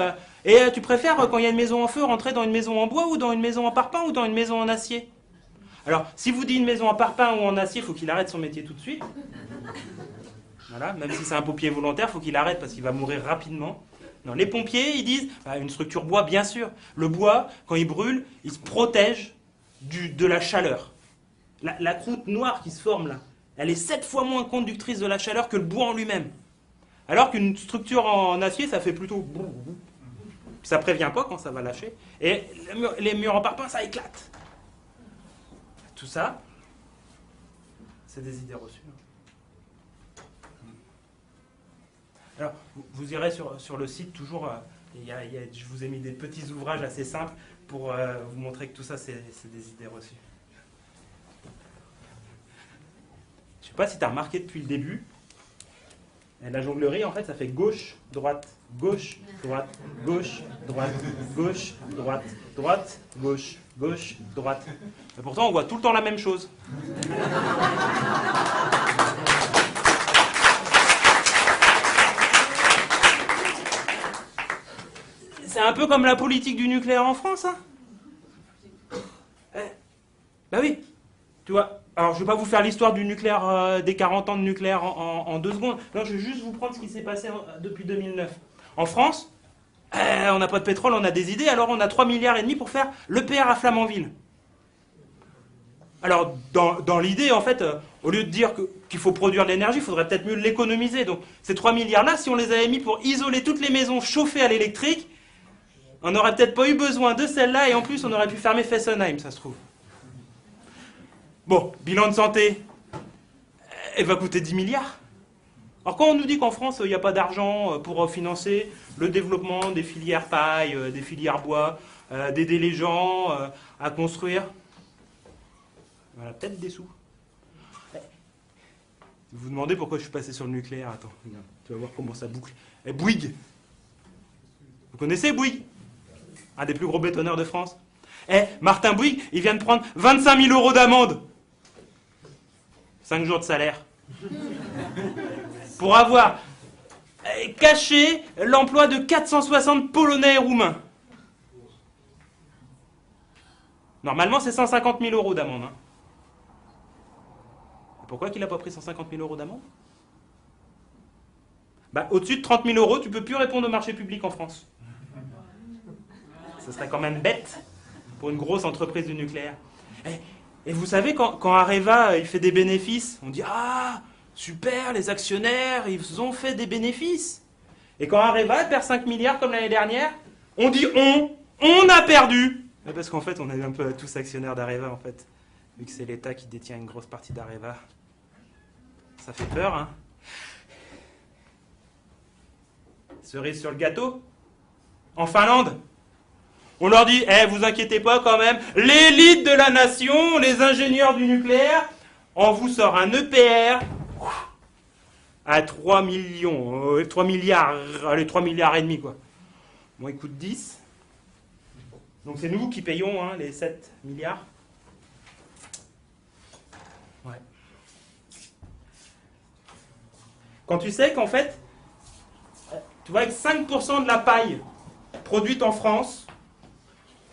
tu préfères, quand il y a une maison en feu, rentrer dans une maison en bois ou dans une maison en parpaing ou dans une maison en acier? Alors, si vous dites une maison en parpaing ou en acier, il faut qu'il arrête son métier tout de suite. Voilà, même si c'est un pompier volontaire, il faut qu'il arrête parce qu'il va mourir rapidement. Non, les pompiers, ils disent une structure bois, bien sûr. Le bois, quand il brûle, il se protège de la chaleur. La croûte noire qui se forme là, elle est 7 fois moins conductrice de la chaleur que le bois en lui-même. Alors qu'une structure en acier, ça fait plutôt... Ça prévient pas quand ça va lâcher. Et les murs en parpaing, ça éclate. Tout ça, c'est des idées reçues. Alors, vous irez sur le site, toujours, je vous ai mis des petits ouvrages assez simples pour vous montrer que tout ça, c'est des idées reçues. Je ne sais pas si tu as remarqué depuis le début, la jonglerie, en fait, ça fait gauche, droite, gauche, droite, gauche, droite, gauche, droite, droite, gauche, gauche, droite. Et pourtant, on voit tout le temps la même chose. C'est un peu comme la politique du nucléaire en France, hein. Bah oui, tu vois. Alors, je ne vais pas vous faire l'histoire du nucléaire, des 40 ans de nucléaire en 2 secondes. Non, je vais juste vous prendre ce qui s'est passé depuis 2009. En France, on n'a pas de pétrole, on a des idées, alors on a 3,5 milliards pour faire l'EPR à Flamanville. Alors, dans l'idée, en fait, au lieu de dire qu'il faut produire de l'énergie, il faudrait peut-être mieux l'économiser. Donc, ces 3 milliards-là, si on les avait mis pour isoler toutes les maisons chauffées à l'électrique, on n'aurait peut-être pas eu besoin de celle-là, et en plus, on aurait pu fermer Fessenheim, ça se trouve. Bon, bilan de santé, elle va coûter 10 milliards. Alors quand on nous dit qu'en France, il n'y a pas d'argent pour financer le développement des filières paille, des filières bois, d'aider les gens à construire, Voilà, peut-être des sous. Vous vous demandez pourquoi je suis passé sur le nucléaire. Attends, regarde, tu vas voir comment ça boucle. Et Bouygues. Vous connaissez Bouygues? Un des plus gros bétonneurs de France. Martin Bouygues, il vient de prendre 25 000 € d'amende. 5 jours de salaire. Pour avoir caché l'emploi de 460 Polonais et Roumains. Normalement, c'est 150 000 € d'amende. Hein. Pourquoi qu'il n'a pas pris 150 000 € d'amende? Au-dessus de 30 000 €, tu ne peux plus répondre au marché public en France. Ce serait quand même bête pour une grosse entreprise du nucléaire. Et vous savez, quand Areva il fait des bénéfices, on dit « Ah, super, les actionnaires, ils ont fait des bénéfices ». Et quand Areva perd 5 milliards comme l'année dernière, on dit « On a perdu ». Parce qu'en fait, on est un peu tous actionnaires d'Areva, en fait. Vu que c'est l'État qui détient une grosse partie d'Areva. Ça fait peur, hein. Cerise sur le gâteau. En Finlande, on leur dit, vous inquiétez pas quand même, l'élite de la nation, les ingénieurs du nucléaire, on vous sort un EPR à 3 millions, 3 milliards, allez, 3 milliards et demi, quoi. Bon, il coûte 10. Donc c'est nous qui payons les 7 milliards. Ouais. Quand tu sais qu'en fait, tu vois, avec 5% de la paille produite en France,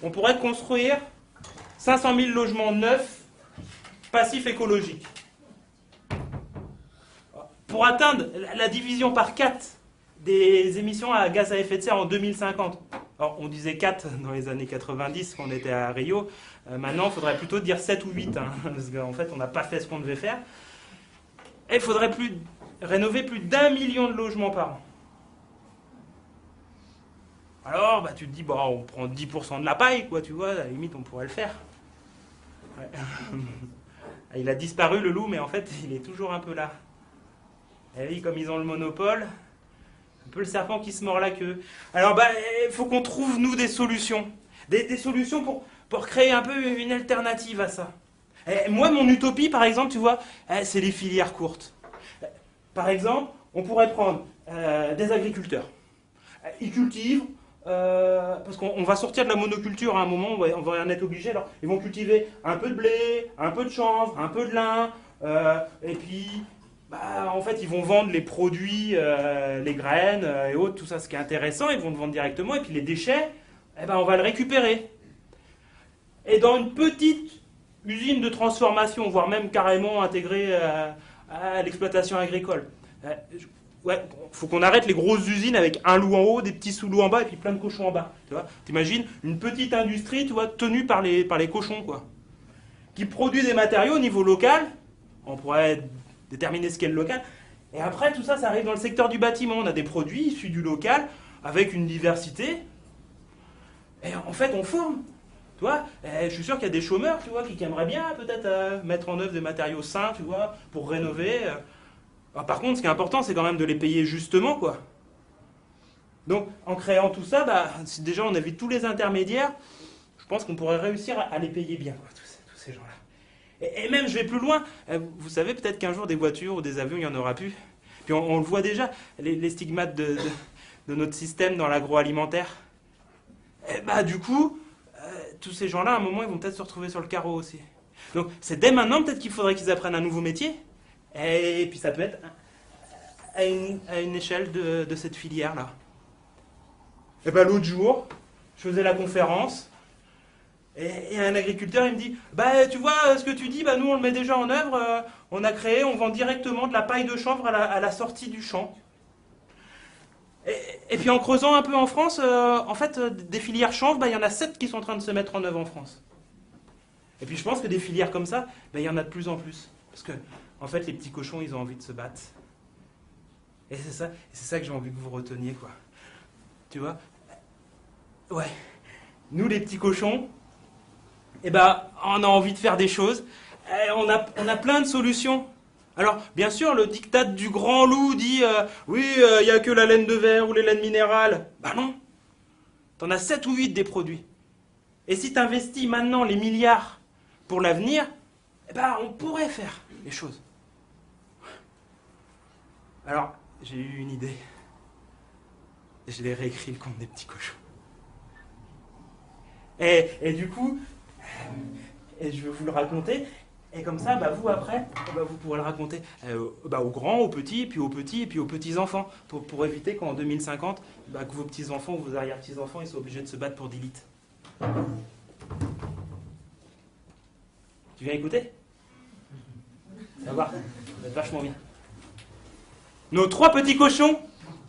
on pourrait construire 500 000 logements neufs, passifs écologiques. Pour atteindre la division par 4 des émissions à gaz à effet de serre en 2050. Alors, on disait 4 dans les années 90 quand on était à Rio. Maintenant, il faudrait plutôt dire 7 ou 8, parce qu'en fait, on n'a pas fait ce qu'on devait faire. Et il faudrait rénover plus d'1 million de logements par an. Alors, tu te dis, on prend 10% de la paille, quoi, tu vois, à la limite, on pourrait le faire. Ouais. Il a disparu, le loup, mais en fait, il est toujours un peu là. Et oui, comme ils ont le monopole, un peu le serpent qui se mord la queue. Alors, il faut qu'on trouve, nous, des solutions. Des solutions pour créer un peu une alternative à ça. Et moi, mon utopie, par exemple, tu vois, c'est les filières courtes. Par exemple, on pourrait prendre des agriculteurs. Ils cultivent, parce qu'on va sortir de la monoculture à un moment, on va en être obligé. Alors, ils vont cultiver un peu de blé, un peu de chanvre, un peu de lin, et puis, en fait, ils vont vendre les produits, les graines et autres, tout ça, ce qui est intéressant, ils vont le vendre directement, et puis les déchets, on va le récupérer. Et dans une petite usine de transformation, voire même carrément intégrée à l'exploitation agricole. Ouais, faut qu'on arrête les grosses usines avec un loup en haut, des petits sous-loups en bas et puis plein de cochons en bas. Tu vois, t'imagines une petite industrie, tu vois, tenue par les cochons, quoi, qui produit des matériaux au niveau local. On pourrait déterminer ce qu'est le local. Et après, tout ça, ça arrive dans le secteur du bâtiment. On a des produits issus du local avec une diversité. Et en fait, on forme. Tu vois, je suis sûr qu'il y a des chômeurs, tu vois, qui aimeraient bien peut-être mettre en œuvre des matériaux sains, tu vois, pour rénover. Alors, par contre, ce qui est important, c'est quand même de les payer justement, quoi. Donc, en créant tout ça, si déjà on évite tous les intermédiaires, je pense qu'on pourrait réussir à les payer bien, quoi, tous ces gens-là. Et même, je vais plus loin. Vous savez, peut-être qu'un jour, des voitures ou des avions, il n'y en aura plus. Puis on le voit déjà, les stigmates de notre système dans l'agroalimentaire. Et du coup, tous ces gens-là, à un moment, ils vont peut-être se retrouver sur le carreau aussi. Donc, c'est dès maintenant, peut-être qu'il faudrait qu'ils apprennent un nouveau métier. Et puis ça peut être à une échelle de cette filière-là. Et l'autre jour, je faisais la conférence, et un agriculteur, il me dit, tu vois, ce que tu dis, nous on le met déjà en œuvre, on a créé, on vend directement de la paille de chanvre à la sortie du champ. Et puis en creusant un peu en France, en fait, des filières chanvre, il y en a 7 qui sont en train de se mettre en œuvre en France. Et puis je pense que des filières comme ça, il y en a de plus en plus. Parce que en fait, les petits cochons, ils ont envie de se battre. Et c'est ça que j'ai envie que vous reteniez, quoi. Tu vois? Ouais. Nous, les petits cochons, on a envie de faire des choses. On a plein de solutions. Alors, bien sûr, le diktat du grand loup dit oui, il n'y a que la laine de verre ou les laines minérales. Non. T'en as 7 ou 8 des produits. Et si tu investis maintenant les milliards pour l'avenir, eh ben, on pourrait faire les choses. Alors, j'ai eu une idée. Je l'ai réécrit, le conte des petits cochons. Et du coup, je vais vous le raconter. Et comme ça, vous après, vous pourrez le raconter aux grands, aux petits, puis aux petits, et puis aux petits-enfants. Pour éviter qu'en 2050, que vos petits-enfants ou vos arrière-petits-enfants ils soient obligés de se battre pour 10 litres. Tu viens écouter? Ça va, ça va être vachement bien. Nos 3 petits cochons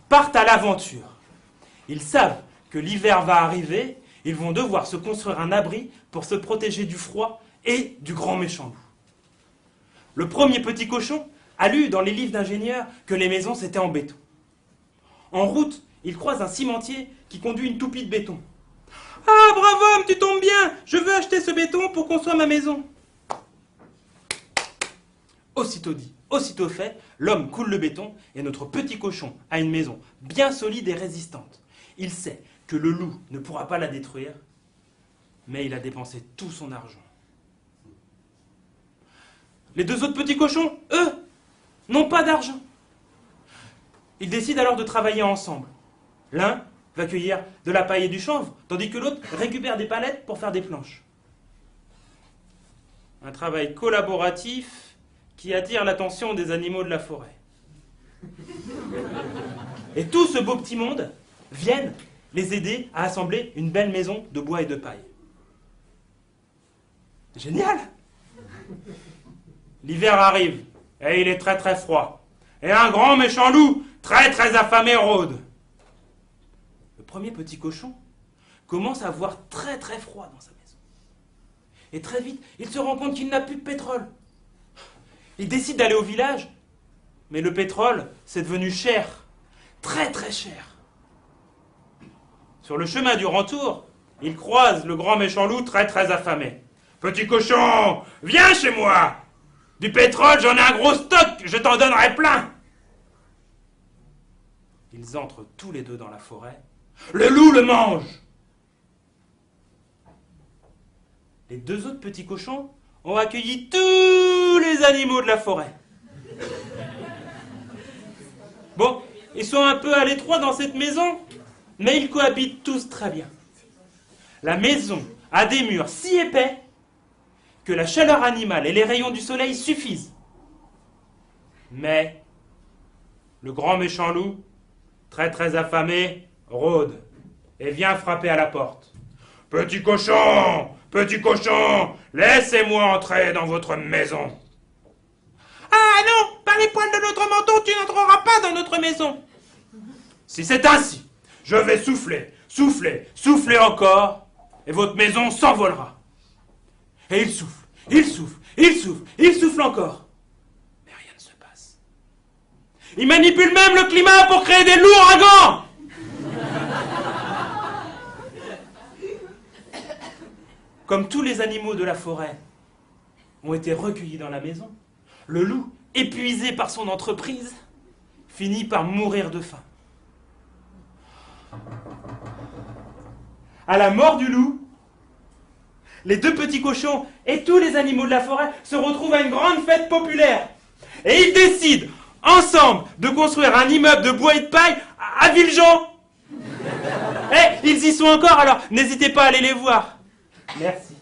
partent à l'aventure. Ils savent que l'hiver va arriver, ils vont devoir se construire un abri pour se protéger du froid et du grand méchant loup. Le premier petit cochon a lu dans les livres d'ingénieurs que les maisons c'était en béton. En route, il croise un cimentier qui conduit une toupie de béton. « Ah, bravo homme, tu tombes bien! Je veux acheter ce béton pour construire ma maison. » Aussitôt dit, aussitôt fait, l'homme coule le béton et notre petit cochon a une maison bien solide et résistante. Il sait que le loup ne pourra pas la détruire, mais il a dépensé tout son argent. Les 2 autres petits cochons, eux, n'ont pas d'argent. Ils décident alors de travailler ensemble. L'un va cueillir de la paille et du chanvre, tandis que l'autre récupère des palettes pour faire des planches. Un travail collaboratif qui attire l'attention des animaux de la forêt. Et tout ce beau petit monde viennent les aider à assembler une belle maison de bois et de paille. Génial! L'hiver arrive, et il est très très froid. Et un grand méchant loup, très très affamé, rôde. Le premier petit cochon commence à avoir très très froid dans sa maison. Et très vite, il se rend compte qu'il n'a plus de pétrole. Il décide d'aller au village, mais le pétrole, c'est devenu cher. Très très cher. Sur le chemin du retour, il croise le grand méchant loup très très affamé. « Petit cochon, viens chez moi! Du pétrole, j'en ai un gros stock, je t'en donnerai plein !» Ils entrent tous les 2 dans la forêt. Le loup le mange. Les 2 autres petits cochons ont accueilli tous les animaux de la forêt. Bon, ils sont un peu à l'étroit dans cette maison, mais ils cohabitent tous très bien. La maison a des murs si épais que la chaleur animale et les rayons du soleil suffisent. Mais le grand méchant loup, très très affamé, rôde et vient frapper à la porte. « Petit cochon, laissez-moi entrer dans votre maison. »« Ah non, par les poils de notre menton, tu n'entreras pas dans notre maison. »« Si c'est ainsi, je vais souffler, souffler, souffler encore, et votre maison s'envolera. » Et il souffle, il souffle, il souffle, il souffle encore. Mais rien ne se passe. Il manipule même le climat pour créer des loups ouragans. Comme tous les animaux de la forêt ont été recueillis dans la maison, le loup, épuisé par son entreprise, finit par mourir de faim. À la mort du loup, les 2 petits cochons et tous les animaux de la forêt se retrouvent à une grande fête populaire. Et ils décident, ensemble, de construire un immeuble de bois et de paille à Villejean. Ils y sont encore, alors n'hésitez pas à aller les voir. Merci.